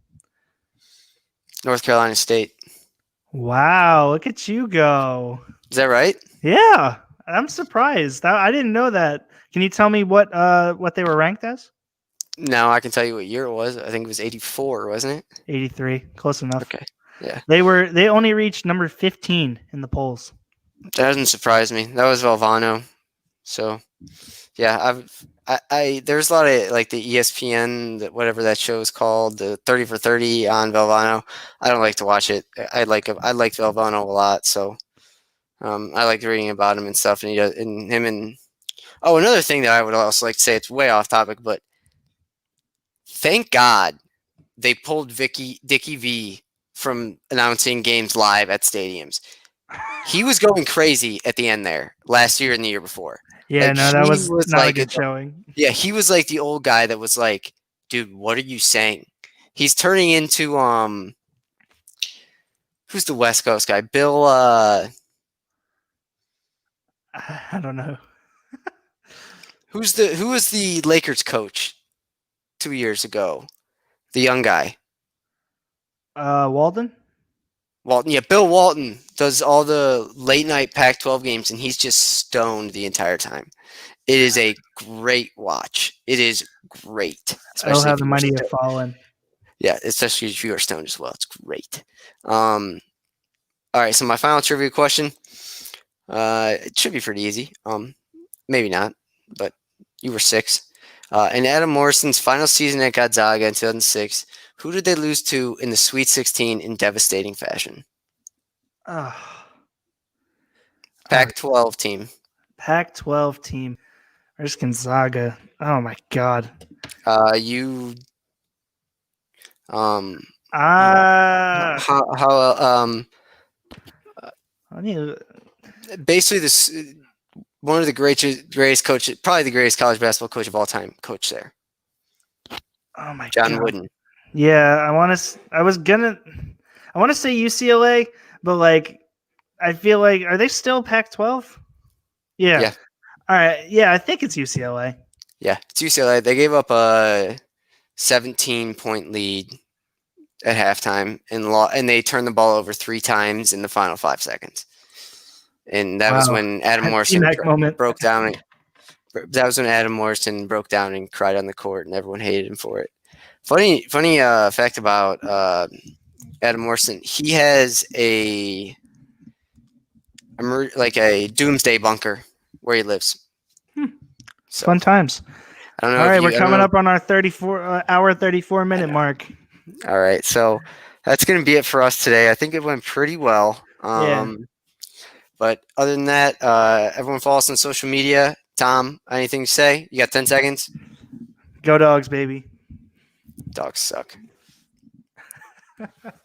Speaker 1: North Carolina State.
Speaker 2: Wow, look at you go.
Speaker 1: Is that right?
Speaker 2: Yeah, I'm surprised. I didn't know that. Can you tell me what they were ranked as?
Speaker 1: No, I can tell you what year it was. I think it was 84, wasn't it?
Speaker 2: 83. Close enough.
Speaker 1: Okay. Yeah.
Speaker 2: They only reached number 15 in the polls.
Speaker 1: That doesn't surprise me. That was Valvano. So, yeah, there's a lot of like the ESPN, whatever that show is called, the 30 for 30 on Valvano. I don't like to watch it. I like Valvano a lot, so I like reading about him and stuff. And another thing that I would also like to say, it's way off topic, but thank God they pulled Dickie V from announcing games live at stadiums. He was going crazy at the end there last year and the year before.
Speaker 2: Yeah,
Speaker 1: like,
Speaker 2: no, that was not
Speaker 1: like
Speaker 2: a good showing.
Speaker 1: Yeah, he was like the old guy that was like, dude, what are you saying? He's turning into who's the West Coast guy? Bill
Speaker 2: I don't know.
Speaker 1: who was the Lakers coach 2 years ago? The young guy.
Speaker 2: Walden?
Speaker 1: Walton, yeah, Bill Walton does all the late night Pac-12 games, and he's just stoned the entire time. It is a great watch. It is great.
Speaker 2: Oh, how the mighty have fallen.
Speaker 1: Yeah, especially if you are stoned as well. It's great. All right, so my final trivia question. It should be pretty easy. Maybe not, but you were 6. In Adam Morrison's final season at Gonzaga in 2006, who did they lose to in the Sweet 16 in devastating fashion? Pac-12 team.
Speaker 2: Pac-12 team. Where's Gonzaga? Oh my God.
Speaker 1: You.
Speaker 2: I need
Speaker 1: basically this one of the greatest coaches, probably the greatest college basketball coach of all time, coach there.
Speaker 2: Oh my
Speaker 1: John
Speaker 2: God.
Speaker 1: Wooden.
Speaker 2: Yeah, I want to say UCLA, but like I feel like, are they still Pac-12? Yeah. All right. Yeah, I think it's UCLA.
Speaker 1: Yeah, it's UCLA. They gave up a 17-point lead at halftime and they turned the ball over 3 times in the final 5 seconds. And that was when Adam Morrison broke down. That was when Adam Morrison broke down and cried on the court, and everyone hated him for it. Funny fact about Adam Morrison: he has a doomsday bunker where he lives.
Speaker 2: So, fun times.
Speaker 1: I don't know.
Speaker 2: All right, we're coming up on our 34-minute mark.
Speaker 1: All right, so that's going to be it for us today. I think it went pretty well. But other than that, everyone follow us on social media. Tom, anything to say? You got 10 seconds?
Speaker 2: Go Dogs, baby.
Speaker 1: Dogs suck.